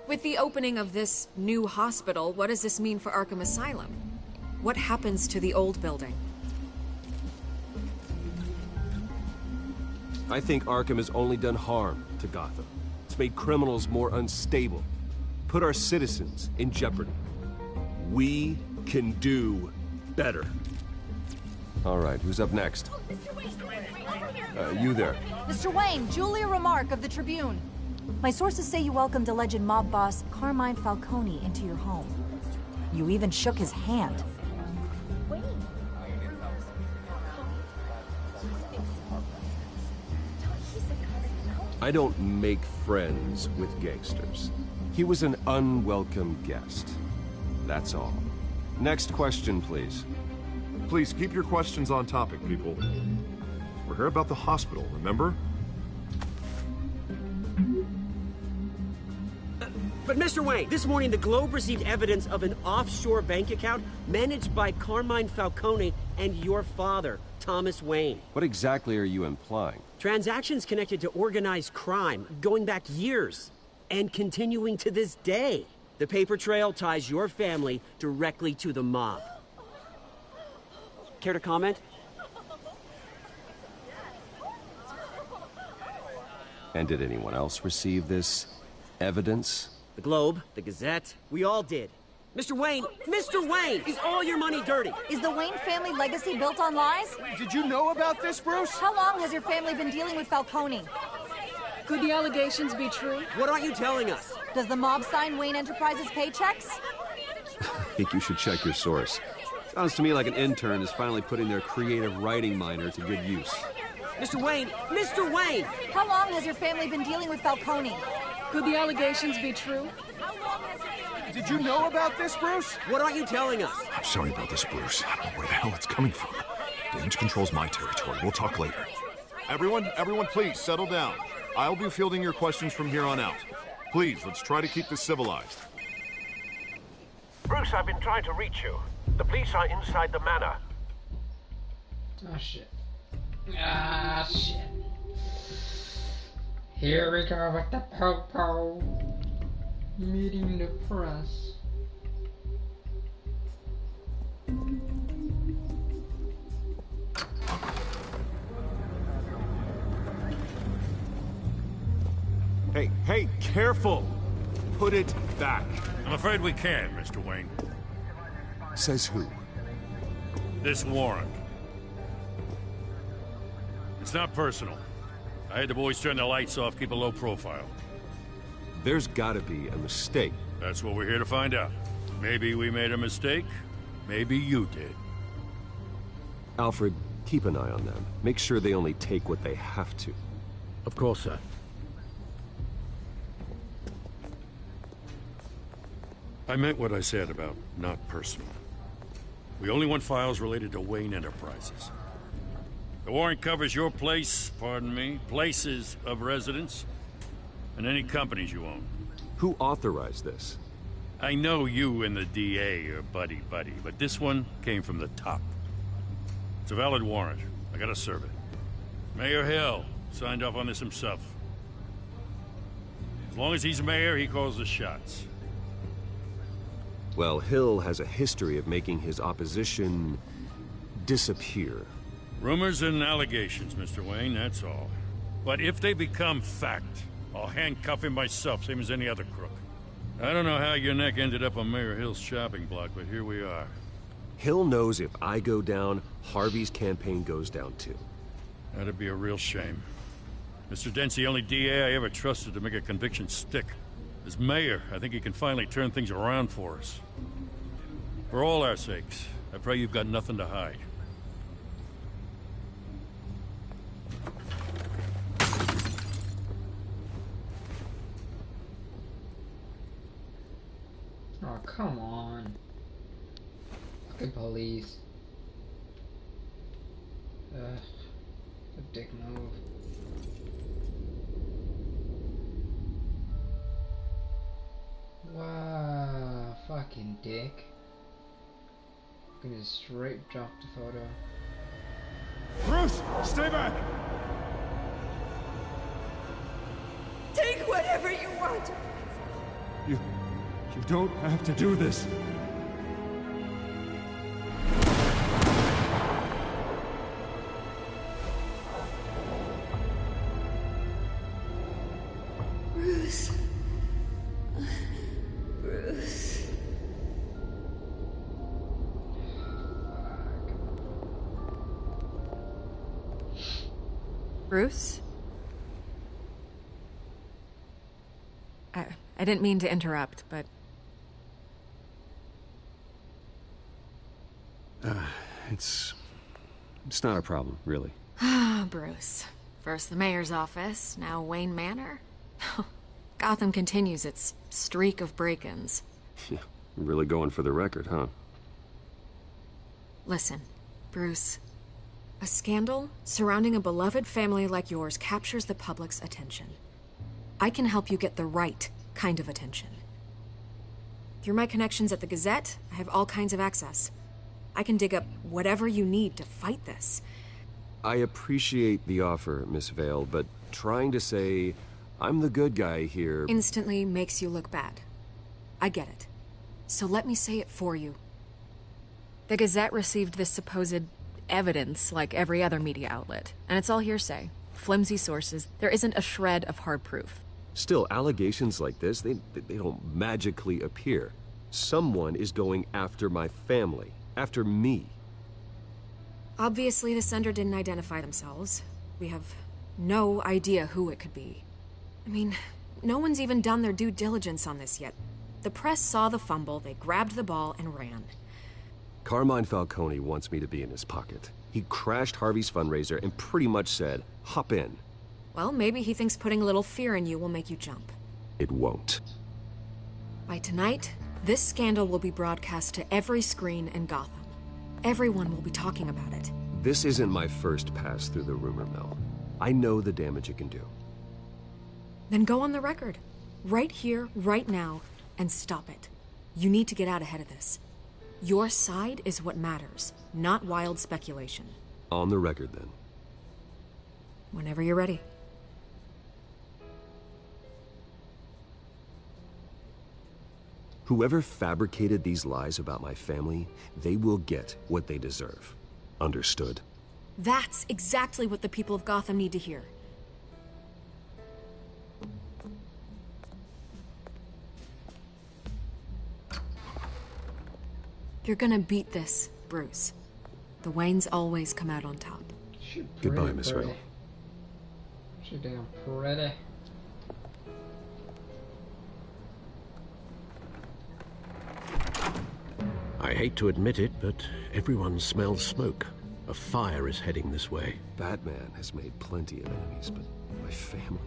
With the opening of this new hospital, what does this mean for Arkham Asylum? What happens to the old building?
I think Arkham has only done harm to Gotham. It's made criminals more unstable, put our citizens in jeopardy. We can do better. All right, who's up next? You there.
Mr. Wayne, Julia Remark of the Tribune. My sources say you welcomed alleged mob boss Carmine Falcone into your home. You even shook his hand.
I don't make friends with gangsters. He was an unwelcome guest. That's all. Next question, please.
Please keep your questions on topic, people. We're here about the hospital, remember?
But Mr. Wayne, this morning the Globe received evidence of an offshore bank account managed by Carmine Falcone and your father, Thomas Wayne.
What exactly are you implying?
Transactions connected to organized crime going back years and continuing to this day. The paper trail ties your family directly to the mob. Care to comment?
And did anyone else receive this evidence?
The Globe, the Gazette, we all did. Mr. Wayne, is all your money dirty?
Is the Wayne family legacy built on lies?
Did you know about this, Bruce?
How long has your family been dealing with Falcone?
Could the allegations be true?
What aren't you telling us?
Does the mob sign Wayne Enterprises paychecks?
I think you should check your source. Sounds to me like an intern is finally putting their creative writing minor to good use.
Mr. Wayne!
How long has your family been dealing with Falcone?
Could the allegations be true?
Did you know about this, Bruce?
What aren't you telling us?
I'm sorry about this, Bruce. I don't know where the hell it's coming from. Damage controls my territory. We'll talk later. Everyone, please, settle down. I'll be fielding your questions from here on out. Please, let's try to keep this civilized.
Bruce, I've been trying to reach you. The police are inside the manor.
Oh shit. Ah shit. Here we go with the po-po. Meeting the press.
Hey, careful! Put it back.
I'm afraid we can't, Mr. Wayne.
Says who?
This warrant. It's not personal. I had the boys turn the lights off, keep a low profile.
There's gotta be a mistake.
That's what we're here to find out. Maybe we made a mistake. Maybe you did.
Alfred, keep an eye on them. Make sure they only take what they have to.
Of course, sir.
I meant what I said about not personal. We only want files related to Wayne Enterprises. The warrant covers your places of residence, and any companies you own.
Who authorized this?
I know you and the DA are buddy-buddy, but this one came from the top. It's a valid warrant. I gotta serve it. Mayor Hill signed off on this himself. As long as he's mayor, he calls the shots.
Well, Hill has a history of making his opposition disappear.
Rumors and allegations, Mr. Wayne, that's all. But if they become fact, I'll handcuff him myself, same as any other crook. I don't know how your neck ended up on Mayor Hill's shopping block, but here we are.
Hill knows if I go down, Harvey's campaign goes down too.
That'd be a real shame. Mr. Dent's the only DA I ever trusted to make a conviction stick. As mayor, I think he can finally turn things around for us. For all our sakes, I pray you've got nothing to hide.
Oh, come on. Fucking police. A dick move. Wow, fucking dick. Gonna straight drop the photo.
Bruce, stay back!
Take whatever you want.
You don't have to do this.
Bruce. Bruce.
Bruce? I didn't mean to interrupt, but...
It's not a problem, really.
Ah, Bruce. First the mayor's office, now Wayne Manor. Gotham continues its streak of break-ins.
Yeah, really going for the record, huh?
Listen, Bruce. A scandal surrounding a beloved family like yours captures the public's attention. I can help you get the right kind of attention. Through my connections at the Gazette, I have all kinds of access. I can dig up whatever you need to fight this.
I appreciate the offer, Miss Vale, but trying to say I'm the good guy here
instantly makes you look bad. I get it. So let me say it for you. The Gazette received this supposed evidence like every other media outlet, and it's all hearsay. Flimsy sources. There isn't a shred of hard proof.
Still, allegations like this, they don't magically appear. Someone is going after my family, after me.
Obviously, the sender didn't identify themselves. We have no idea who it could be. I mean, no one's even done their due diligence on this yet. The press saw the fumble, they grabbed the ball and ran.
Carmine Falcone wants me to be in his pocket. He crashed Harvey's fundraiser and pretty much said, hop in.
Well, maybe he thinks putting a little fear in you will make you jump.
It won't.
By tonight, this scandal will be broadcast to every screen in Gotham. Everyone will be talking about it.
This isn't my first pass through the rumor mill. I know the damage it can do.
Then go on the record. Right here, right now, and stop it. You need to get out ahead of this. Your side is what matters, not wild speculation.
On the record, then.
Whenever you're ready.
Whoever fabricated these lies about my family, they will get what they deserve. Understood?
That's exactly what the people of Gotham need to hear. You're gonna beat this, Bruce. The Waynes always come out on top.
Goodbye, Miss Vale.
She's damn pretty.
I hate to admit it, but everyone smells smoke. A fire is heading this way.
Batman has made plenty of enemies, but my family...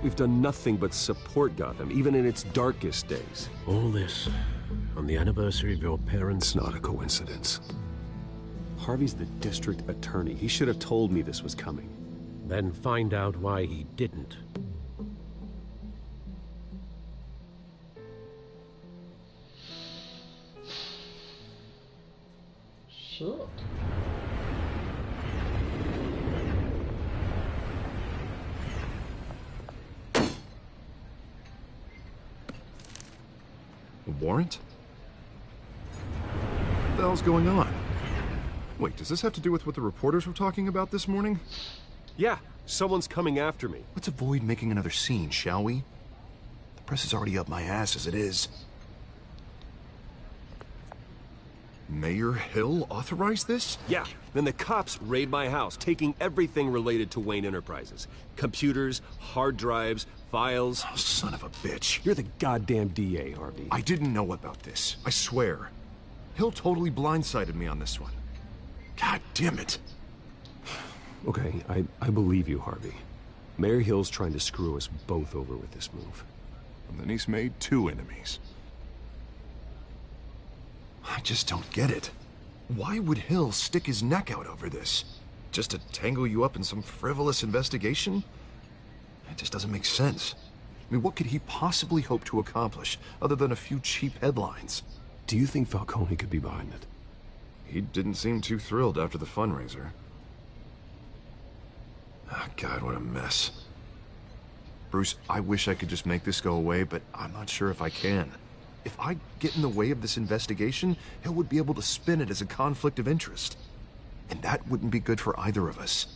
We've done nothing but support Gotham, even in its darkest days.
All this on the anniversary of your parents'...
It's not a coincidence. Harvey's the district attorney. He should have told me this was coming.
Then find out why he didn't.
Sure.
A warrant? What the hell's going on? Wait, does this have to do with what the reporters were talking about this morning?
Yeah, someone's coming after me.
Let's avoid making another scene, shall we? The press is already up my ass as it is. Mayor Hill authorized this?
Yeah, then the cops raid my house, taking everything related to Wayne Enterprises. Computers, hard drives, files.
Oh, son of a bitch.
You're the goddamn DA, Harvey.
I didn't know about this, I swear. Hill totally blindsided me on this one. God damn it.
Okay, I believe you, Harvey. Mayor Hill's trying to screw us both over with this move.
And then he's made two enemies. I just don't get it. Why would Hill stick his neck out over this? Just to tangle you up in some frivolous investigation? It just doesn't make sense. I mean, what could he possibly hope to accomplish other than a few cheap headlines?
Do you think Falcone could be behind it?
He didn't seem too thrilled after the fundraiser. Oh, God, what a mess. Bruce, I wish I could just make this go away, but I'm not sure if I can. If I get in the way of this investigation, Hill would be able to spin it as a conflict of interest. And that wouldn't be good for either of us.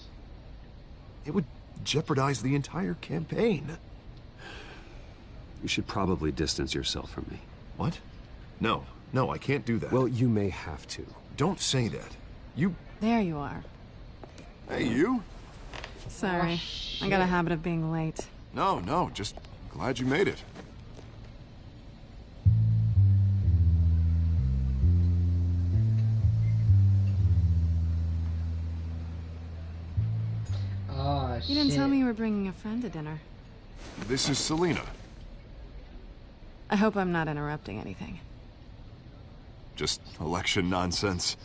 It would jeopardize the entire campaign.
You should probably distance yourself from me.
What? No, I can't do that.
Well, you may have to.
Don't say that. You...
There you are.
Hey, you?
Sorry. I got a habit of being late.
No, just glad you made it.
Oh,
you didn't tell me you were bringing a friend to dinner.
This is Selena.
I hope I'm not interrupting anything.
Just election nonsense.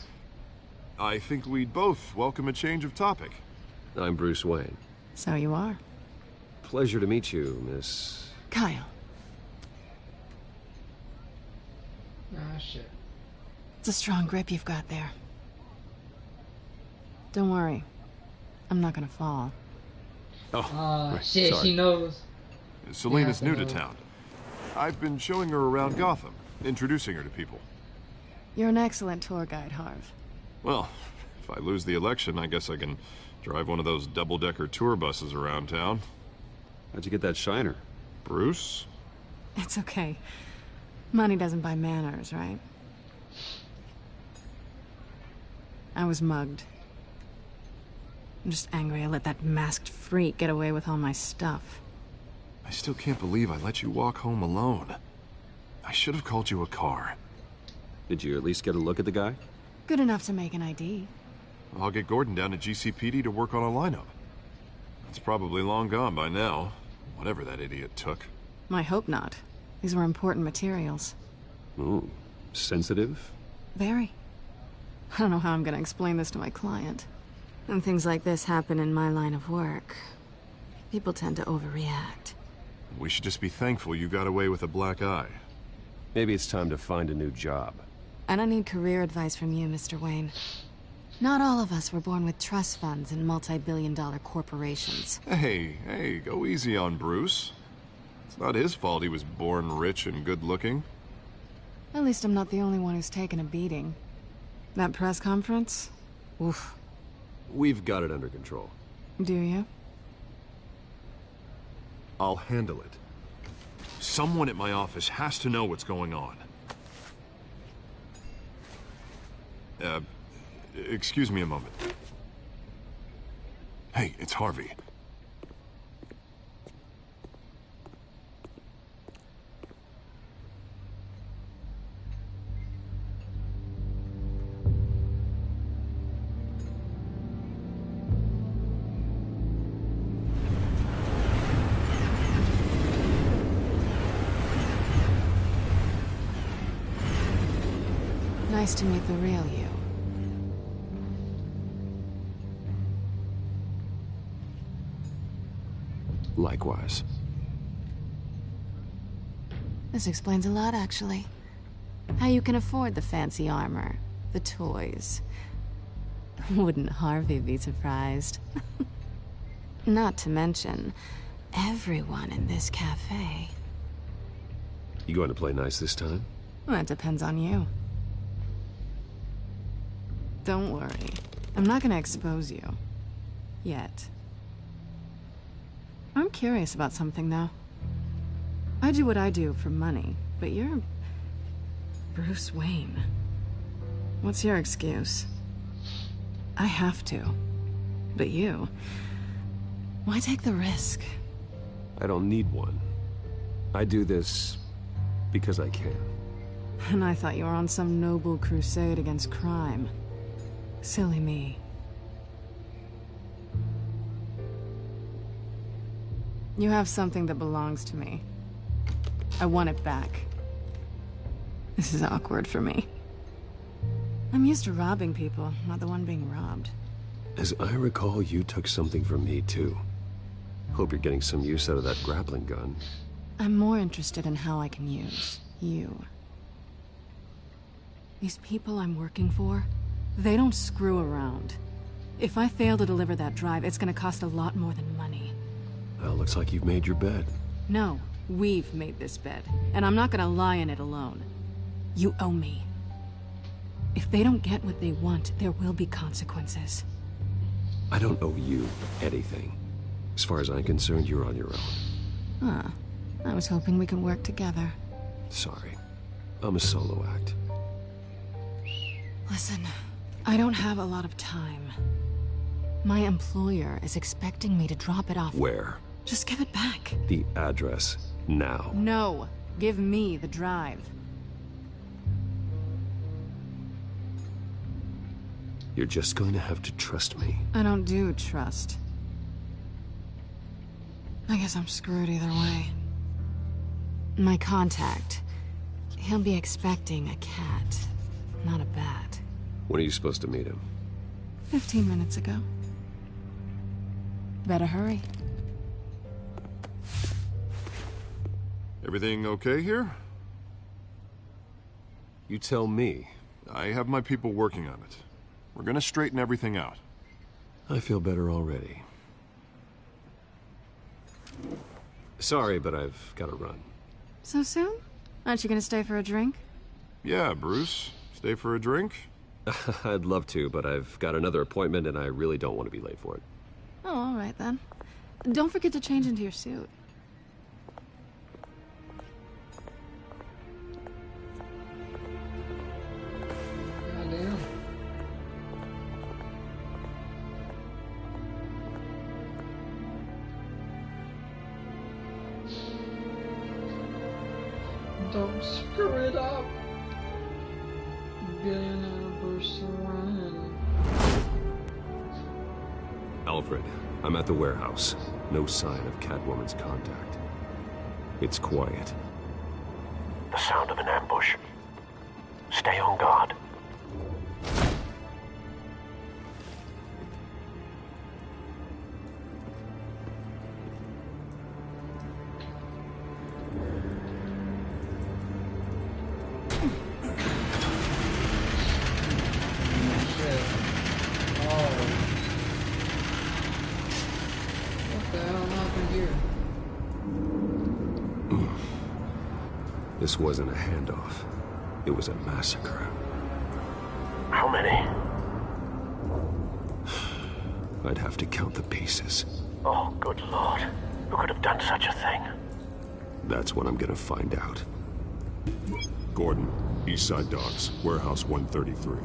I think we'd both welcome a change of topic.
I'm Bruce Wayne.
So you are.
Pleasure to meet you, Miss...
Kyle.
shit.
It's a strong grip you've got there. Don't worry. I'm not gonna fall.
Oh, right,
shit,
sorry.
she knows.
Selena's new to town. I've been showing her around Gotham, introducing her to people.
You're an excellent tour guide, Harv.
Well, if I lose the election, I guess I can drive one of those double-decker tour buses around town.
How'd you get that shiner?
Bruce?
It's okay. Money doesn't buy manners, right? I was mugged. I'm just angry I let that masked freak get away with all my stuff.
I still can't believe I let you walk home alone. I should have called you a car.
Did you at least get a look at the guy?
Good enough to make an ID.
I'll get Gordon down to GCPD to work on a lineup. It's probably long gone by now, whatever that idiot took.
I hope not. These were important materials.
Ooh, sensitive?
Very. I don't know how I'm gonna explain this to my client. When things like this happen in my line of work, people tend to overreact.
We should just be thankful you got away with a black eye.
Maybe it's time to find a new job.
I don't need career advice from you, Mr. Wayne. Not all of us were born with trust funds and multi-billion-dollar corporations.
Hey, go easy on Bruce. It's not his fault he was born rich and good-looking.
At least I'm not the only one who's taken a beating. That press conference? Oof.
We've got it under control.
Do you?
I'll handle it. Someone at my office has to know what's going on. Excuse me a moment. Hey, it's Harvey.
Nice to meet the real you.
Likewise.
This explains a lot, actually. How you can afford the fancy armor, the toys. Wouldn't Harvey be surprised? Not to mention, everyone in this cafe.
You going to play nice this time?
Well, that depends on you. Don't worry. I'm not gonna expose you. Yet. I'm curious about something, though. I do what I do for money, but you're... Bruce Wayne. What's your excuse? I have to. But you... Why take the risk?
I don't need one. I do this because I can.
And I thought you were on some noble crusade against crime. Silly me. You have something that belongs to me. I want it back. This is awkward for me. I'm used to robbing people, not the one being robbed.
As I recall, you took something from me, too. Hope you're getting some use out of that grappling gun.
I'm more interested in how I can use you. These people I'm working for, they don't screw around. If I fail to deliver that drive, it's gonna cost a lot more than money.
Well, looks like you've made your bed.
No, we've made this bed, and I'm not gonna lie in it alone. You owe me. If they don't get what they want, there will be consequences.
I don't owe you anything. As far as I'm concerned, you're on your own.
Huh. I was hoping we could work together.
Sorry. I'm a solo act.
Listen, I don't have a lot of time. My employer is expecting me to drop it off.
Where?
Just give it back.
The address, now.
No. Give me the drive.
You're just going to have to trust me.
I don't do trust. I guess I'm screwed either way. My contact. He'll be expecting a cat, not a bat.
When are you supposed to meet him?
15 minutes ago. Better hurry.
Everything okay here?
You tell me.
I have my people working on it. We're gonna straighten everything out.
I feel better already. Sorry, but I've got to run.
So soon? Aren't you gonna stay for a drink?
Yeah, Bruce. Stay for a drink?
I'd love to, but I've got another appointment and I really don't want to be late for it.
Oh, all right then. Don't forget to change into your suit.
Goddamn. Don't screw it up. Billionaire Bruce Wayne.
Alfred, I'm at the warehouse. No sign of Catwoman's contact. It's quiet.
The sound of an ambush. Stay on guard.
This wasn't a handoff. It was a massacre.
How many?
I'd have to count the pieces.
Oh, good Lord. Who could have done such a thing?
That's what I'm gonna find out.
Gordon, East Side Docks, Warehouse 133.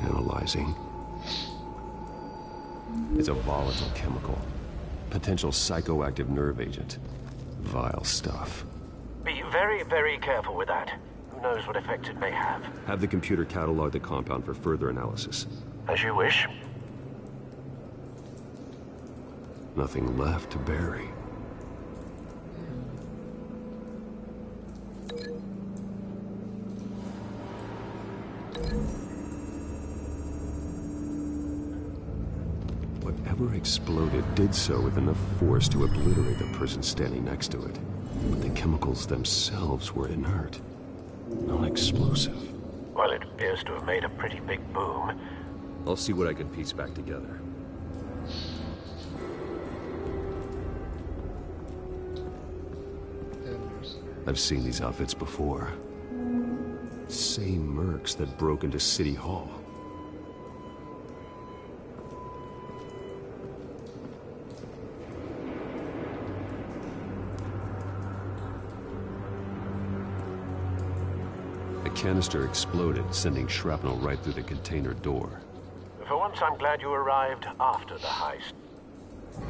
Analyzing. It's a volatile chemical. Potential psychoactive nerve agent. Vile stuff.
Be very, very careful with that. Who knows what effects it may have.
Have the computer catalog the compound for further analysis.
As you wish.
Nothing left to bury. Whatever exploded did so with enough force to obliterate the person standing next to it. But the chemicals themselves were inert. Non-explosive.
Well, it appears to have made a pretty big boom.
I'll see what I can piece back together. I've seen these outfits before. Same mercs that broke into City Hall. The canister exploded, sending shrapnel right through the container door.
For once, I'm glad you arrived after the heist.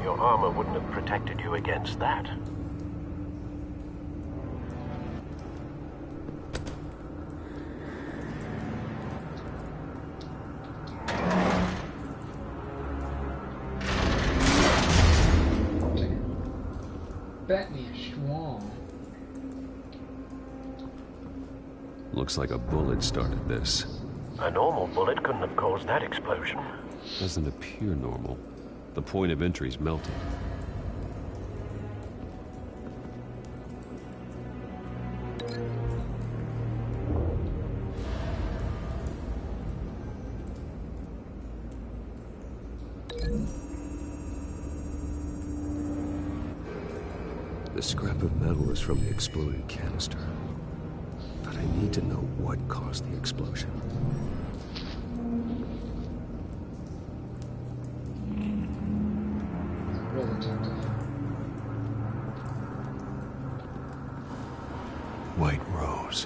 Your armor wouldn't have protected you against that.
Batman strong.
Looks like a bullet started this.
A normal bullet couldn't have caused that explosion.
Doesn't appear normal. The point of entry's melted. The scrap of metal is from the exploded canister. But I need to know what caused the explosion. White Rose.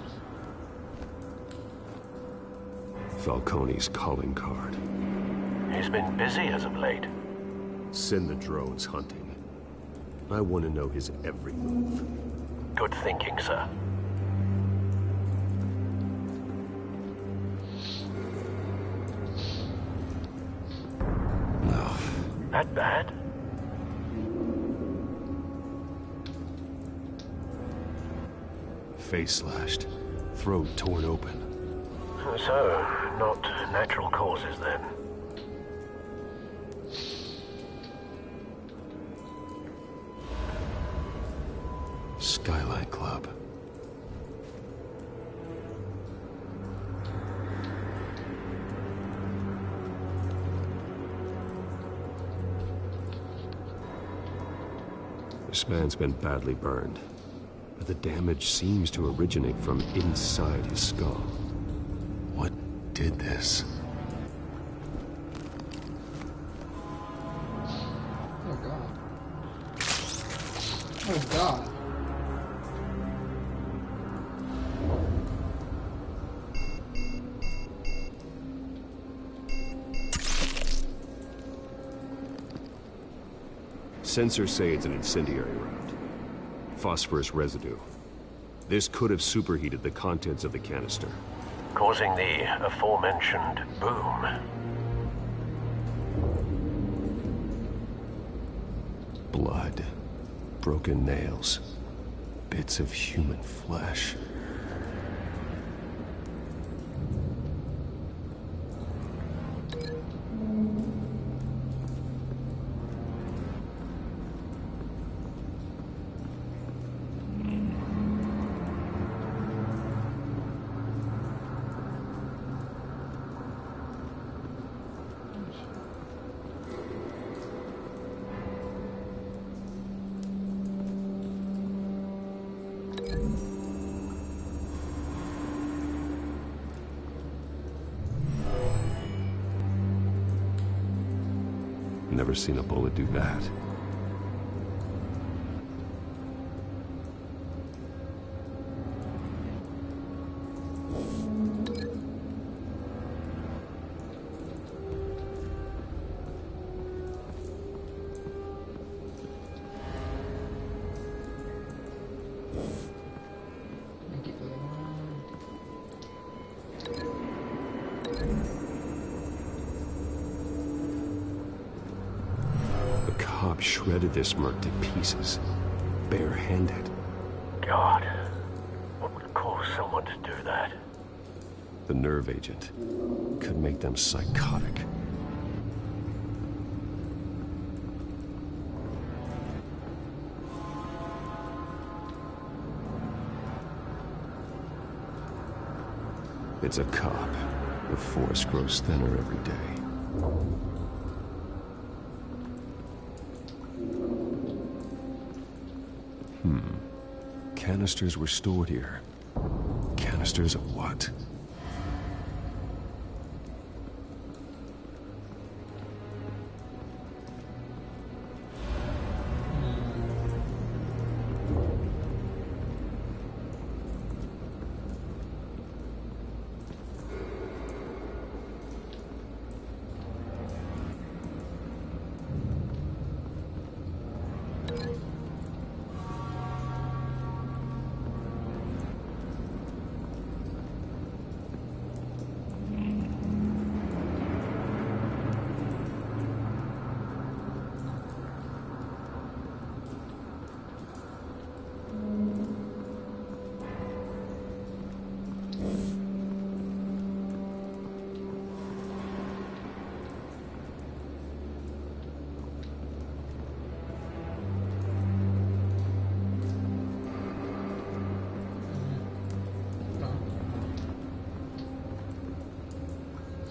Falcone's calling card.
He's been busy as of late.
Send the drones hunting. I want to know his every move.
Good thinking, sir.
No.
That bad?
Face slashed. throat torn open.
So, not natural causes then?
Skylight Club. This man's been badly burned, but the damage seems to originate from inside his skull. What did this?
Oh god. Oh god.
Sensors say it's an incendiary round. Phosphorus residue. This could have superheated the contents of the canister,
Causing the aforementioned boom.
Blood, broken nails, bits of human flesh. Never seen a bullet do that. Shredded this merc to pieces, barehanded.
God, what would cause someone to do that?
The nerve agent could make them psychotic. It's a cop. The force grows thinner every day. Canisters were stored here. Canisters of what?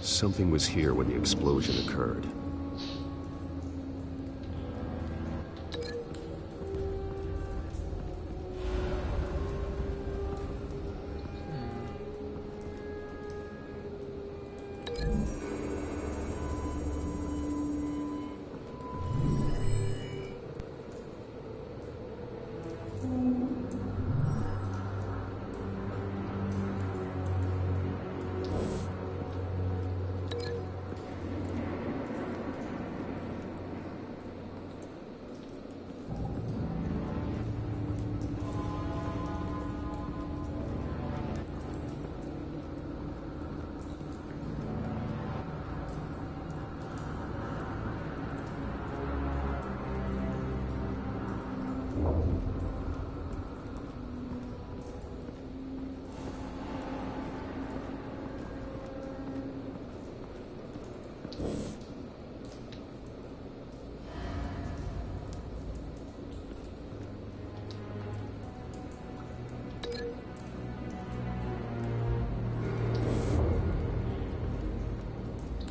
Something was here when the explosion occurred.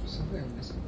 Something I'm missing.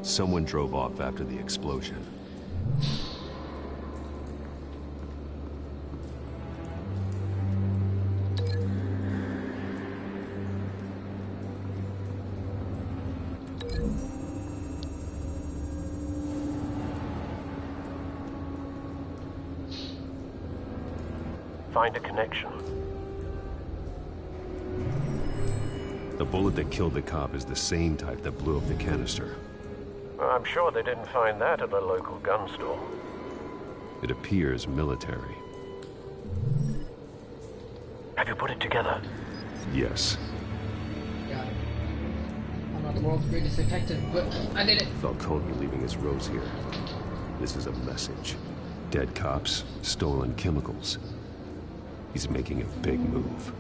Someone drove off after the explosion.
Find a connection.
The bullet that killed the cop is the same type that blew up the canister.
I'm sure they didn't find that at a local gun store.
It appears military.
Have you put it together?
Yes.
Got it. I'm not the world's greatest detective, but I did it.
Falcone leaving his rose here. This is a message. Dead cops, stolen chemicals. He's making a big move.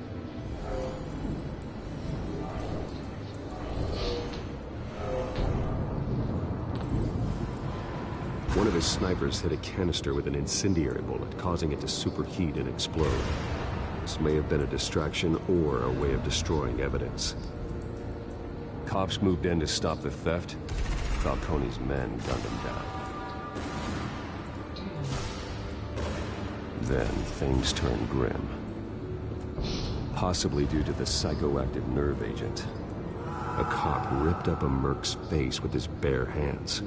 One of his snipers hit a canister with an incendiary bullet, causing it to superheat and explode. This may have been a distraction or a way of destroying evidence. Cops moved in to stop the theft. Falcone's men gunned him down. Then things turned grim. Possibly due to the psychoactive nerve agent. A cop ripped up a merc's face with his bare hands.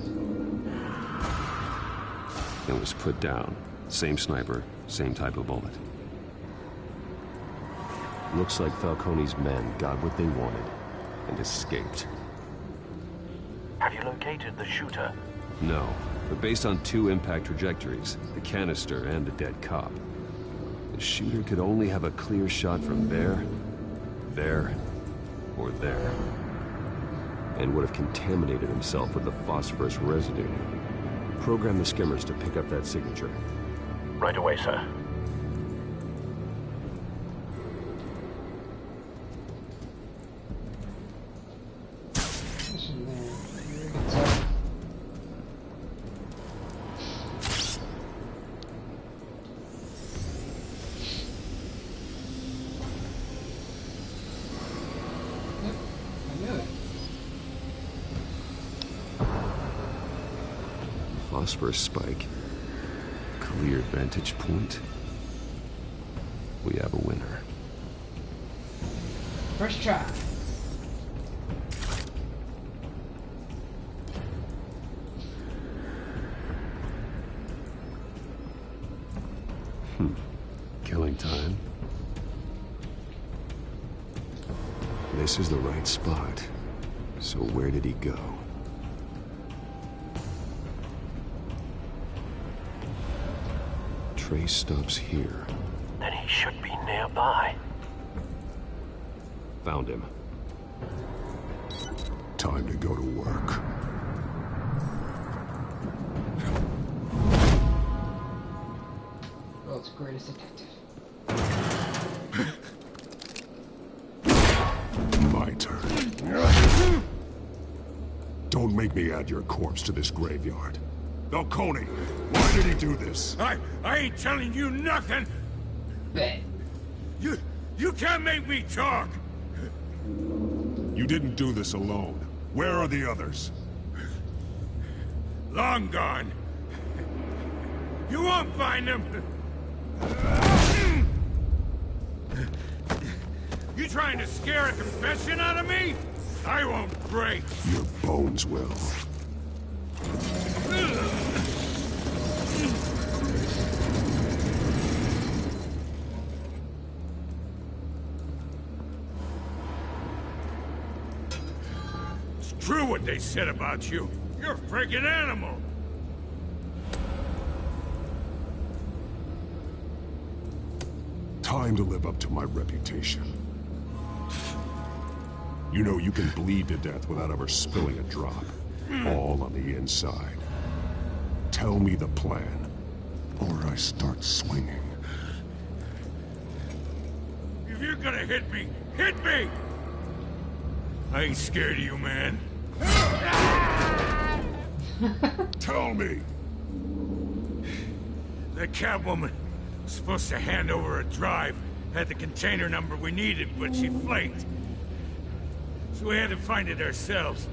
And was put down. Same sniper, same type of bullet. Looks like Falcone's men got what they wanted and escaped.
Have you located the shooter?
No, but based on two impact trajectories, the canister and the dead cop, the shooter could only have a clear shot from there, or there. And would have contaminated himself with the phosphorus residue. Program the skimmers to pick up that signature.
Right away, sir.
Phosphorus spike. Clear vantage point. We have a winner.
First try.
Killing time. This is the right spot. So where did he go? Trace stops here.
Then he should be nearby.
Found him.
Time to go to work.
World's greatest detective.
My turn. Don't make me add your corpse to this graveyard. Falcone, why did he do this?
I ain't telling you nothing. You can't make me talk.
You didn't do this alone. Where are the others?
Long gone. You won't find them. You trying to scare a confession out of me? I won't break.
Your bones will.
It's true what they said about you. You're a friggin' animal.
time to live up to my reputation. You know you can bleed to death without ever spilling a drop. All on the inside. Tell me the plan, or I start swinging.
If you're gonna hit me, hit me! I ain't scared of you, man.
Tell me!
The Catwoman was supposed to hand over a drive. Had the container number we needed, but she flaked. So we had to find it ourselves.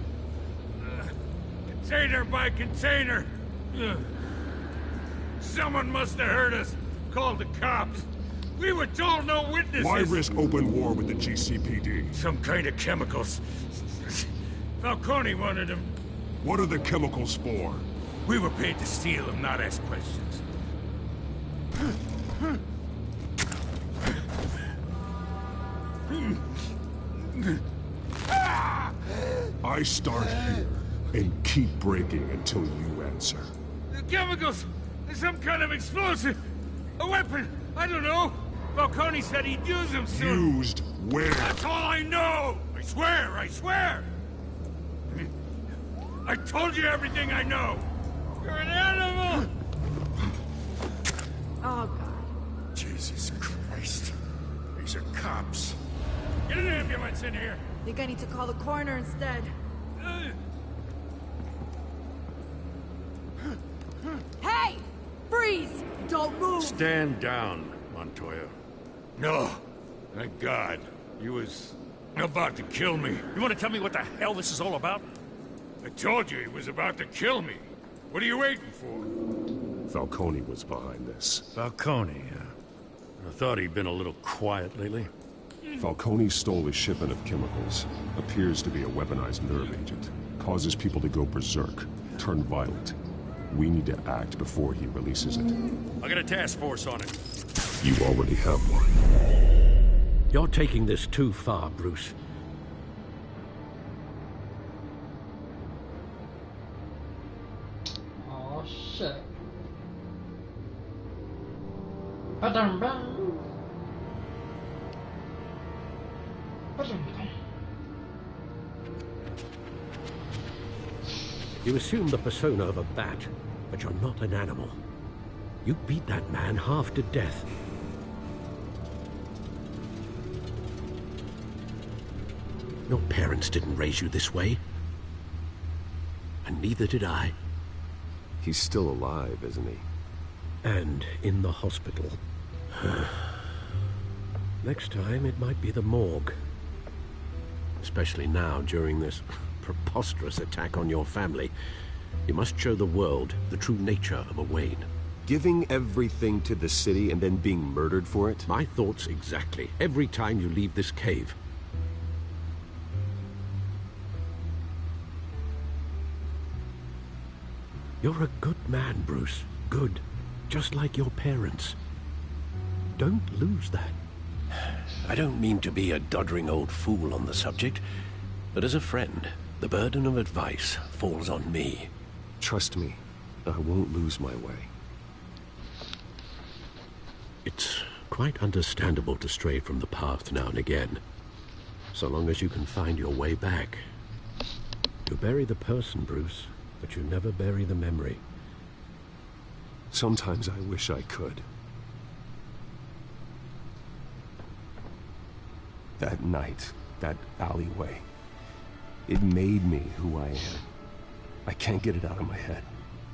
Container by container. Someone must have heard us. Called the cops. We were told no witnesses.
Why risk open war with the GCPD?
Some kind of chemicals. Falcone wanted them.
What are the chemicals for?
We were paid to steal them, not ask questions.
I start here and keep breaking until you answer.
The chemicals! Some kind of explosive! A weapon! I don't know! Falcone said he'd use them soon!
Used where?
That's all I know! I swear! I swear! I told you everything I know! You're an animal!
Oh, God.
Jesus Christ. These are cops. Get an ambulance in here!
Think I need to call the coroner instead. Hey! Freeze! Don't move!
Stand down, Montoya. No. Thank God. He was about to kill me.
You want to tell me what the hell this is all about?
I told you he was about to kill me. What are you waiting for?
Falcone was behind this.
Falcone, I thought he'd been a little quiet lately.
Falcone stole a shipment of chemicals. Appears to be a weaponized nerve agent. Causes people to go berserk, turn violent. We need to act before he releases it.
I got a task force on it.
You already have one.
You're taking this too far, Bruce.
Oh shit. Ba-dum-bum. Ba-dum-bum.
You assume the persona of a bat, but you're not an animal. You beat that man half to death. Your parents didn't raise you this way. And neither did I.
He's still alive, isn't he?
And in the hospital. Next time, it might be the morgue. Especially now, during this preposterous attack on your family. You must show the world the true nature of a Wayne.
Giving everything to the city and then being murdered for it?
My thoughts exactly. Every time you leave this cave. You're a good man, Bruce. Good. Just like your parents. Don't lose that. I don't mean to be a doddering old fool on the subject, but as a friend, the burden of advice falls on me.
Trust me, I won't lose my way.
It's quite understandable to stray from the path now and again, so long as you can find your way back. You bury the person, Bruce, but you never bury the memory.
Sometimes I wish I could. That night, that alleyway, it made me who I am. I can't get it out of my head.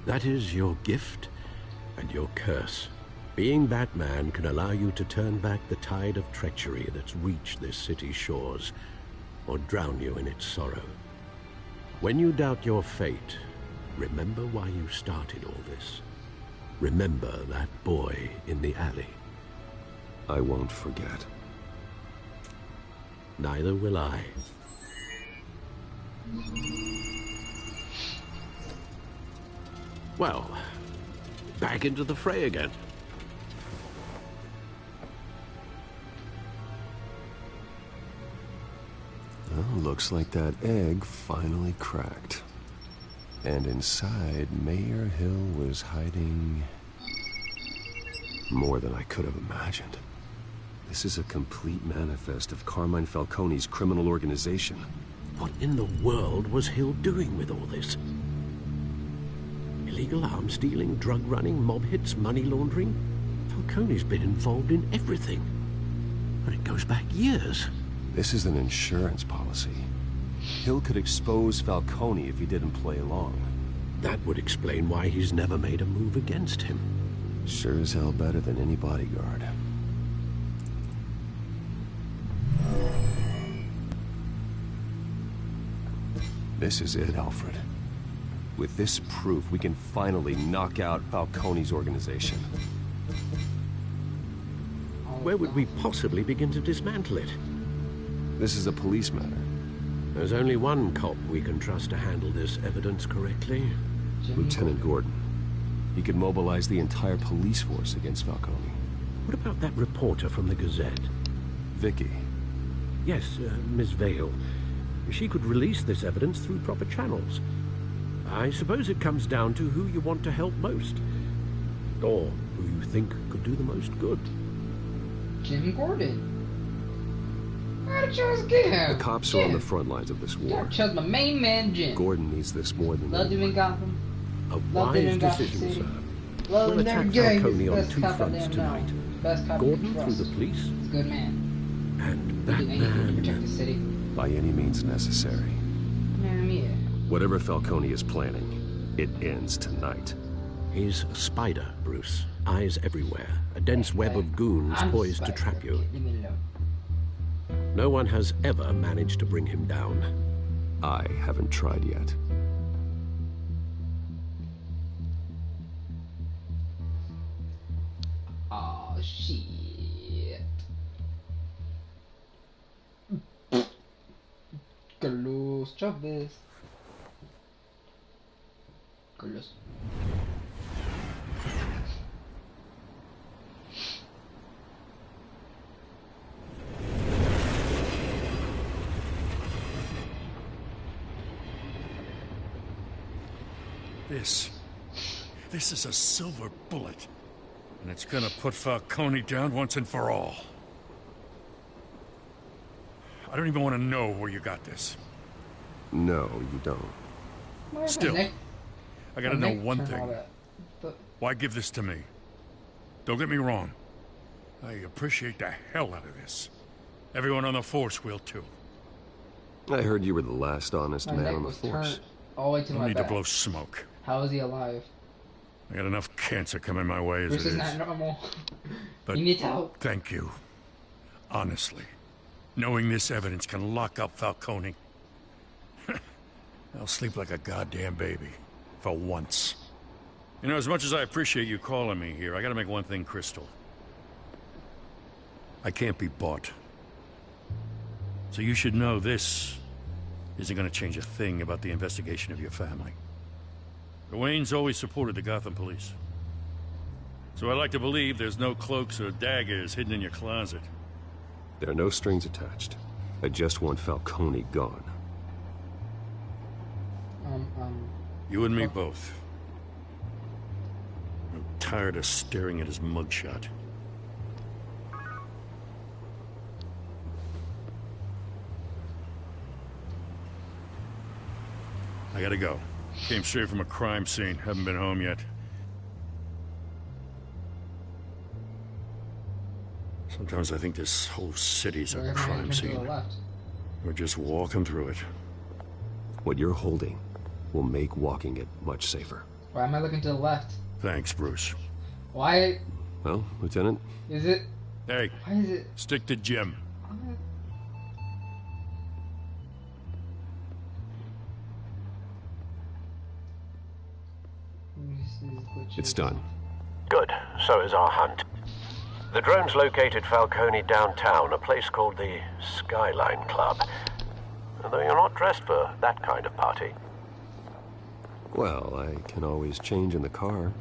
That is your gift and your curse. Being Batman can allow you to turn back the tide of treachery that's reached this city's shores, or drown you in its sorrow. When you doubt your fate, remember why you started all this. Remember that boy in the alley.
I won't forget.
Neither will I. Well, back into the fray again.
Well, looks like that egg finally cracked. And inside, Mayor Hill was hiding more than I could have imagined. This is a complete manifest of Carmine Falcone's criminal organization.
What in the world was Hill doing with all this? Illegal arms dealing, drug running, mob hits, money laundering? Falcone's been involved in everything. And it goes back years.
This is an insurance policy. Hill could expose Falcone if he didn't play along.
That would explain why he's never made a move against him.
Sure as hell better than any bodyguard. This is it, Alfred. With this proof, we can finally knock out Falcone's organization.
Where would we possibly begin to dismantle it?
This is a police matter.
There's only one cop we can trust to handle this evidence correctly.
Lieutenant Gordon. He could mobilize the entire police force against Falcone.
What about that reporter from the Gazette?
Vicky.
Yes, Miss Vale. She could release this evidence through proper channels. I suppose it comes down to who you want to help most. Or who you think could do the most good.
Jim Gordon. I chose Jim.
The cops are on the front lines of this war.
I chose my main man, Jim.
Gordon needs this more than
Loved him in Gotham.
A
Loved him
wise
in Gotham
decision,
City.
sir.
Love
We'll
him never
attack
gave.
Falcone on
Best
two
cop I
fronts
damn
tonight.
know. Best cop
Gordon
you can
through
trust.
the police,
He's a good man.
and
He'll
that
do anything to protect the
man...
city.
By any means necessary.
Yeah.
Whatever Falcone is planning, it ends tonight.
He's a spider, Bruce. Eyes everywhere. A dense web of goons poised to trap you.
Leave me alone.
No one has ever managed to bring him down.
I haven't tried yet.
Oh, shit. Carlos Chavez. Carlos.
This is a silver bullet. And it's gonna put Falcone down once and for all. I don't even want to know where you got this.
No, you don't.
Still, I gotta know one thing. Why give this to me? Don't get me wrong. I appreciate the hell out of this. Everyone on the force will too.
I heard you were the last honest
My
man
neck
on the
was
force.
turned all the way to
I
my
need
back.
to blow smoke.
How is he alive?
I got enough cancer coming my way as
This
it
is
is.
not normal.
But
You need help.
thank you. Honestly. Knowing this evidence can lock up Falcone. I'll sleep like a goddamn baby. For once. You know, as much as I appreciate you calling me here, I gotta make one thing crystal. I can't be bought. So you should know this isn't gonna change a thing about the investigation of your family. The Waynes always supported the Gotham police. So I like to believe there's no cloaks or daggers hidden in your closet.
There are no strings attached. I just want Falcone gone.
You and me both. I'm tired of staring at his mugshot. I gotta go. Came straight from a crime scene. Haven't been home yet. Sometimes I think this whole city's a crime scene. We're just walking through it.
What you're holding will make walking it much safer.
Why am I looking to the left?
Thanks, Bruce.
Why
Well, Lieutenant?
is it?
Hey,
Why is it?
stick to Jim.
It's done.
Good. So is our hunt. The drones located Falcone downtown, a place called the Skyline Club. Though you're not dressed for that kind of party.
Well, I can always change in the car.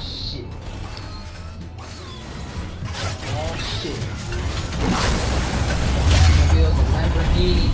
Shit. Oh shit. Feels a Lamborghini.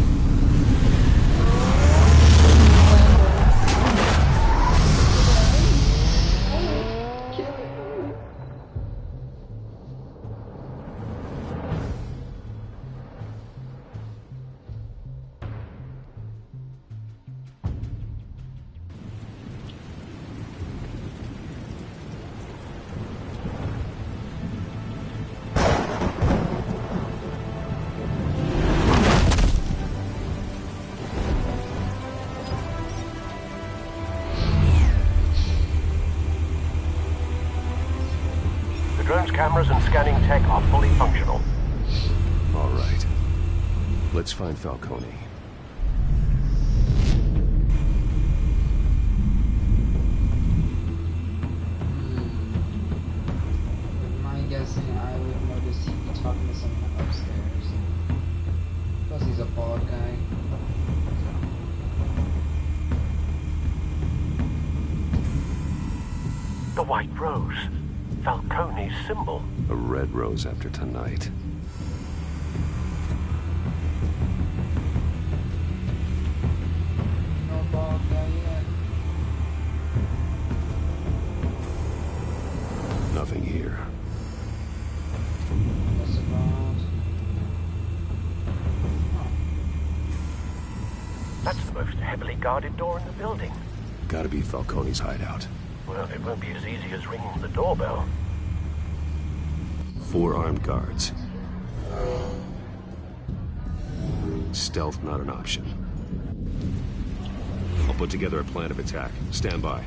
scanning tech are fully functional.
All right. Let's find Falcone.
My guessing, I would notice he'd be talking to someone upstairs. Plus he's a bald guy.
The white rose. Falcone's symbol.
A red rose after tonight.
No bald guy yet.
Nothing here.
What's around?
That's the most heavily guarded door in the building.
Gotta be Falcone's hideout.
Well, it won't be as easy as ringing the doorbell.
4 armed guards. Stealth not an option. I'll put together a plan of attack. Stand by.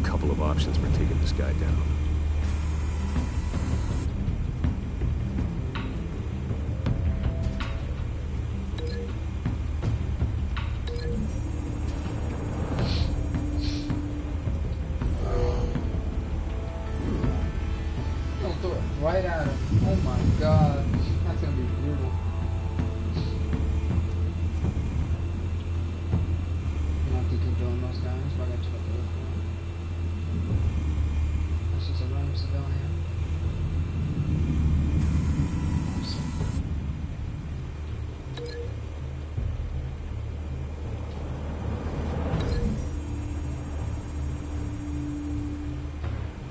Couple of options for taking this guy down.
Right at him. Oh my god. That's gonna be brutal. You don't think you're doing those guys? Why got you like this? That's just a random civilian.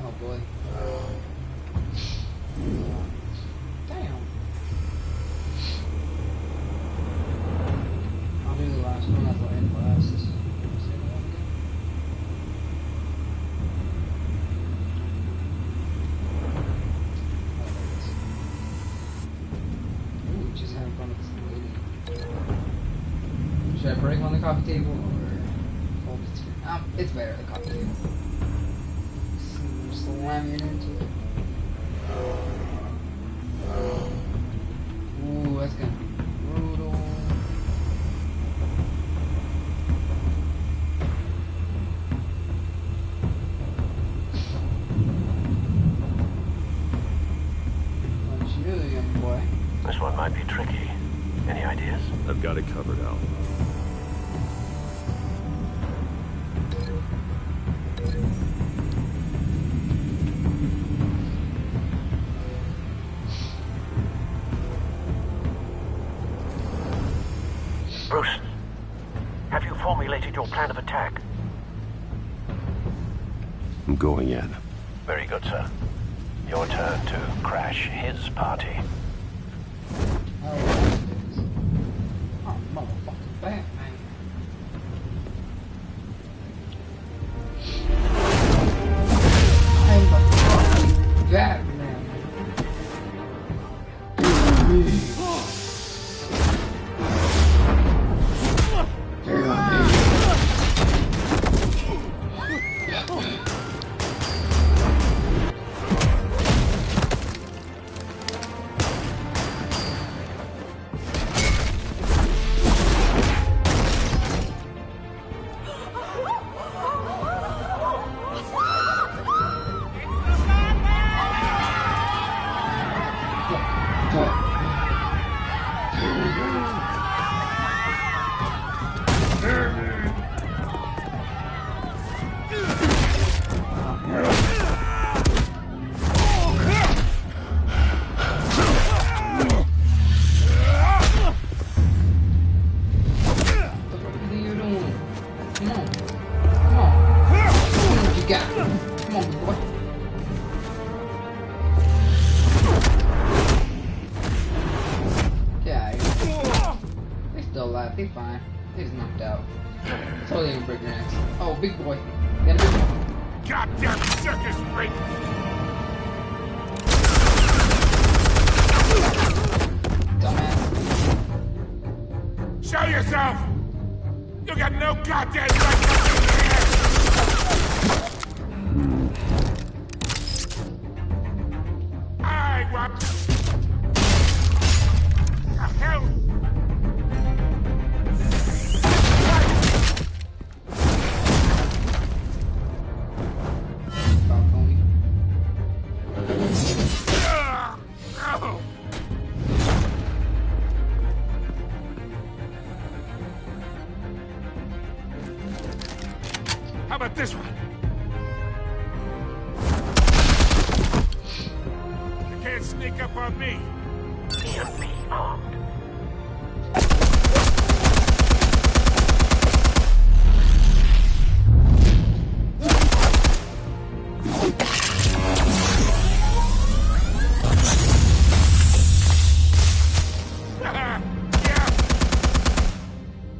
Oh boy. Damn. I'll do the last one. That's what I end last. Say that one again. Ooh, just having fun with this lady. Should I break on the coffee table or fold it? It's better at the coffee table. Slamming it into it. Ooh, that's gonna be brutal. Punch you, young boy.
This one might be tricky. Any ideas?
I've got it covered, Al.
Bruce, have you formulated your plan of attack?
I'm going in.
Very good, sir. Your turn to crash his party.
Oh, motherfucking Batman. I'm the fucking Batman. They fine. They just knocked out. Totally gonna break your necks. Oh, big boy. Get a big boy.
Goddamn circus freak!
Dumbass.
Show yourself! You got no goddamn right to be here! I want... The hell? No! How about this one? You can't sneak up on me. EMP armed. Yeah.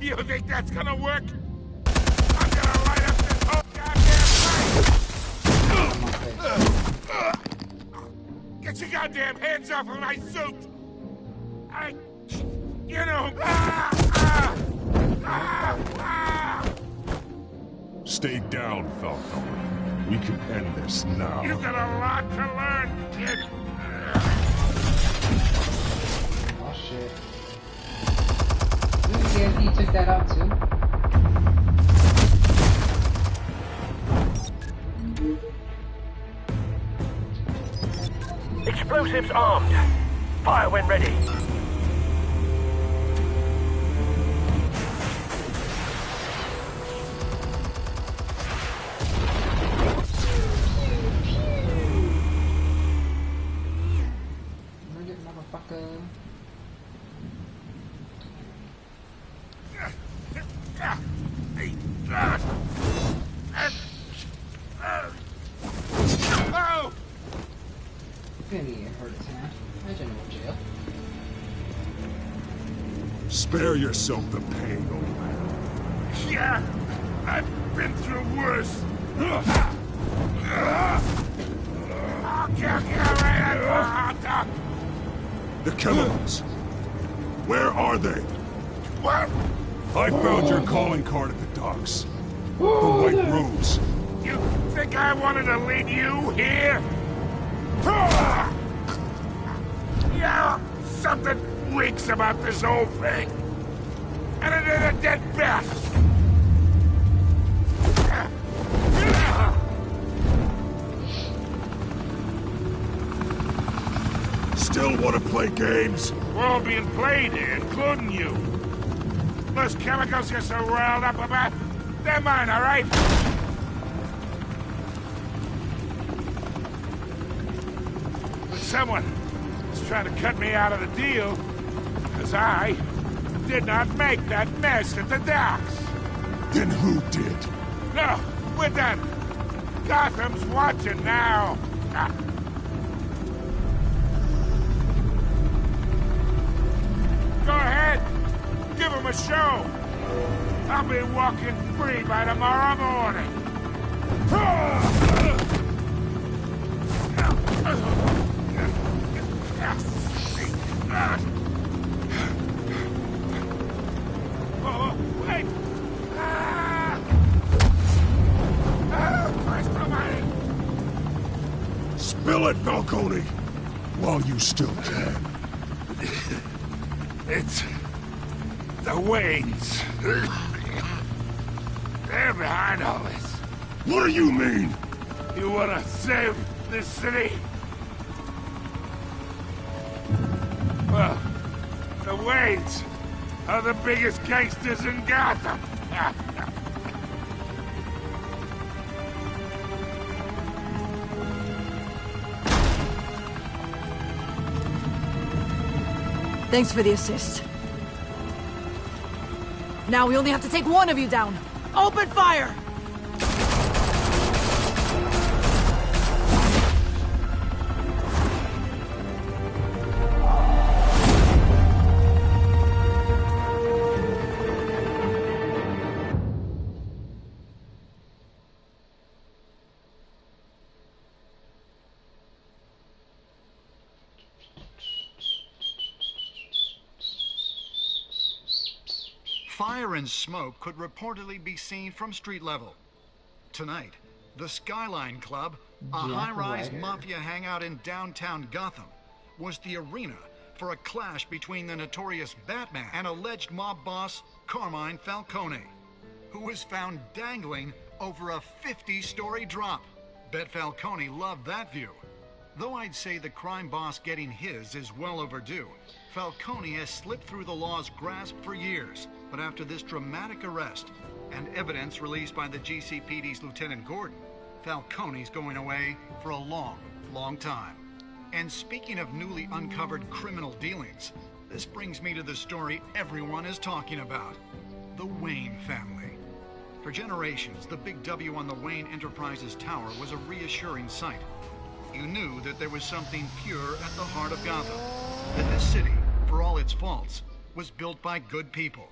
You think that's gonna work? I'm gonna light up this whole goddamn place! Get your goddamn hands off of my suit! You know...
Stay down, Falcon. We can end this now.
You got a lot to learn, kid!
Oh shit. Yeah, he took that out too.
Explosives armed. Fire when ready.
Bring it, motherfucker.
Oh!
Maybe it hurt his hand. Imagine in jail.
Spare yourself the pain, old man.
Yeah, I've been through worse. I'll kill you right at the hot dog.
The chemicals. Where are they?
What?
I found your calling card at the docks. The White Rose.
You think I wanted to lead you here? Yeah, something reeks about this whole thing. And it is a dead bat.
Still want to play games?
We're all being played here, including you. Those chemicals you're so riled up about, they're mine, all right? But someone is trying to cut me out of the deal, because I did not make that mess at the docks.
Then who did?
No, we're done. Gotham's watching now. Go ahead. Give him a show. I'll be walking free by tomorrow morning. Oh, wait! Christ almighty!
Spill it, Falcone! While you still can.
It's... the Waynes. They're behind all this.
What do you mean?
You wanna save this city? Well, the Waynes are the biggest gangsters in Gotham.
Thanks for the assist. Now we only have to take one of you down. Open fire!
Fire and smoke could reportedly be seen from street level. Tonight, the Skyline Club, a high-rise mafia hangout in downtown Gotham, was the arena for a clash between the notorious Batman and alleged mob boss Carmine Falcone, who was found dangling over a 50-story drop. Bet Falcone loved that view. Though I'd say the crime boss getting his is well overdue, Falcone has slipped through the law's grasp for years. But after this dramatic arrest and evidence released by the GCPD's Lieutenant Gordon, Falcone's going away for a long, long time. And speaking of newly uncovered criminal dealings, this brings me to the story everyone is talking about: the Wayne family. For generations, the big W on the Wayne Enterprises Tower was a reassuring sight. You knew that there was something pure at the heart of Gotham, that this city, for all its faults, was built by good people.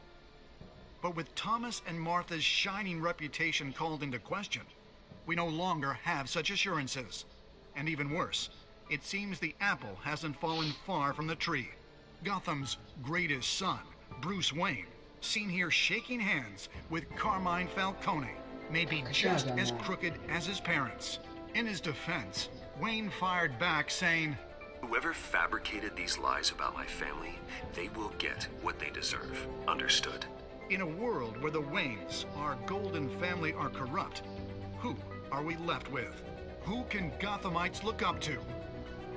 But with Thomas and Martha's shining reputation called into question, we no longer have such assurances. And even worse, it seems the apple hasn't fallen far from the tree. Gotham's greatest son, Bruce Wayne, seen here shaking hands with Carmine Falcone, may be just as crooked as his parents. In his defense, Wayne fired back saying,
"Whoever fabricated these lies about my family, they will get what they deserve. Understood?"
In a world where the Waynes, our golden family, are corrupt, who are we left with? Who can Gothamites look up to?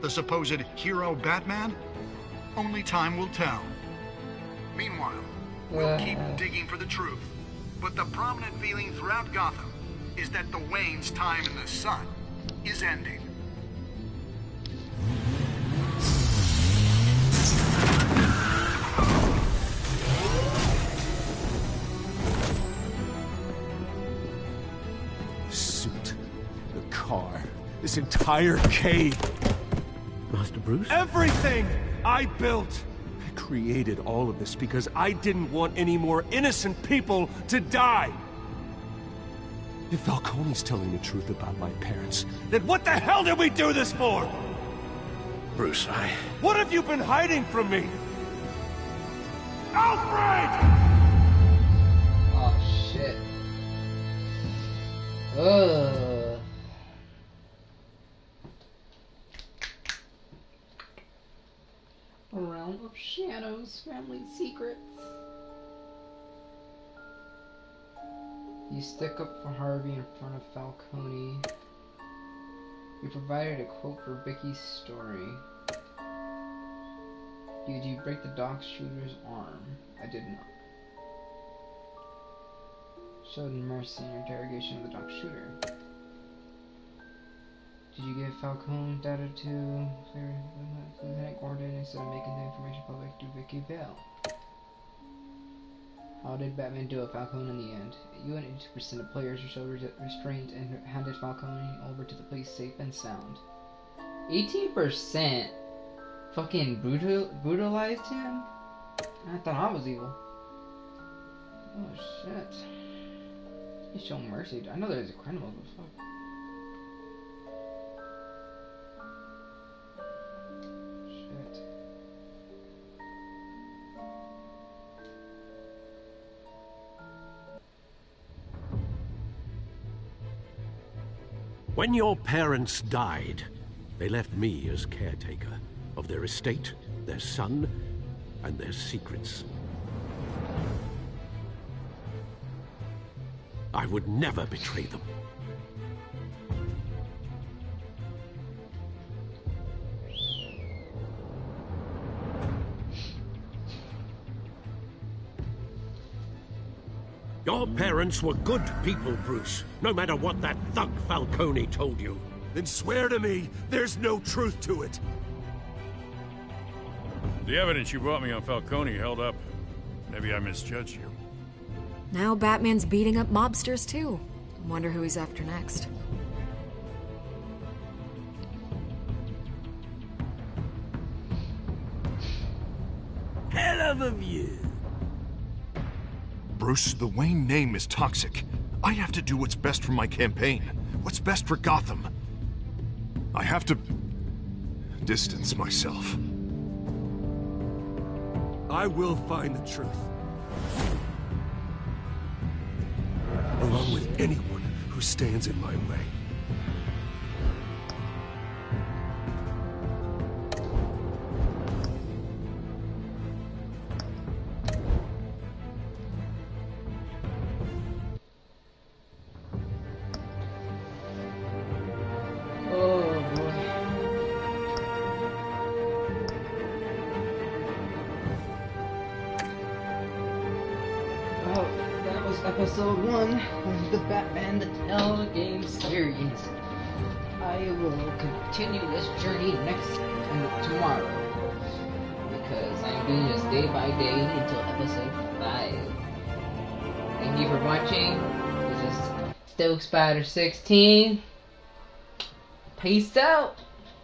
The supposed hero Batman? Only time will tell. Meanwhile, we'll keep digging for the truth. But the prominent feeling throughout Gotham is that the Waynes' time in the sun is ending.
This entire cave.
Master Bruce?
Everything I built. I created all of this because I didn't want any more innocent people to die. If Falcone's telling the truth about my parents, then what the hell did we do this for?
Bruce,
What have you been hiding from me? Alfred!
Oh, shit. Ugh. A realm of shadows, family secrets. You stick up for Harvey in front of Falcone. You provided a quote for Vicky's story. Did you break the dock shooter's arm? I did not. Showed mercy in your interrogation of the dock shooter. Did you give Falcone data to Lieutenant Gordon instead of making the information public to Vicky Vale? How did Batman do it, Falcone, in the end? You and 82% of players showed restraint and handed Falcone over to the police safe and sound. 18% fucking brutalized him? I thought I was evil. Oh shit. He's showing mercy. I know there's a criminal, but fuck.
When your parents died, they left me as caretaker of their estate, their son, and their secrets. I would never betray them. Your parents were good people, Bruce, no matter what that thug Falcone told you.
Then swear to me there's no truth to it.
The evidence you brought me on Falcone held up. Maybe I misjudged you.
Now Batman's beating up mobsters too. Wonder who he's after next.
Hell of a view.
Bruce, the Wayne name is toxic. I have to do what's best for my campaign. What's best for Gotham. I have to distance myself.
I will find the truth. along with anyone who stands in my way.
Episode 1 of the Batman the Telltale series. I will continue this journey tomorrow, because I'm doing this day by day until episode 5. Thank you for watching. This is Still Spider 16. Peace out.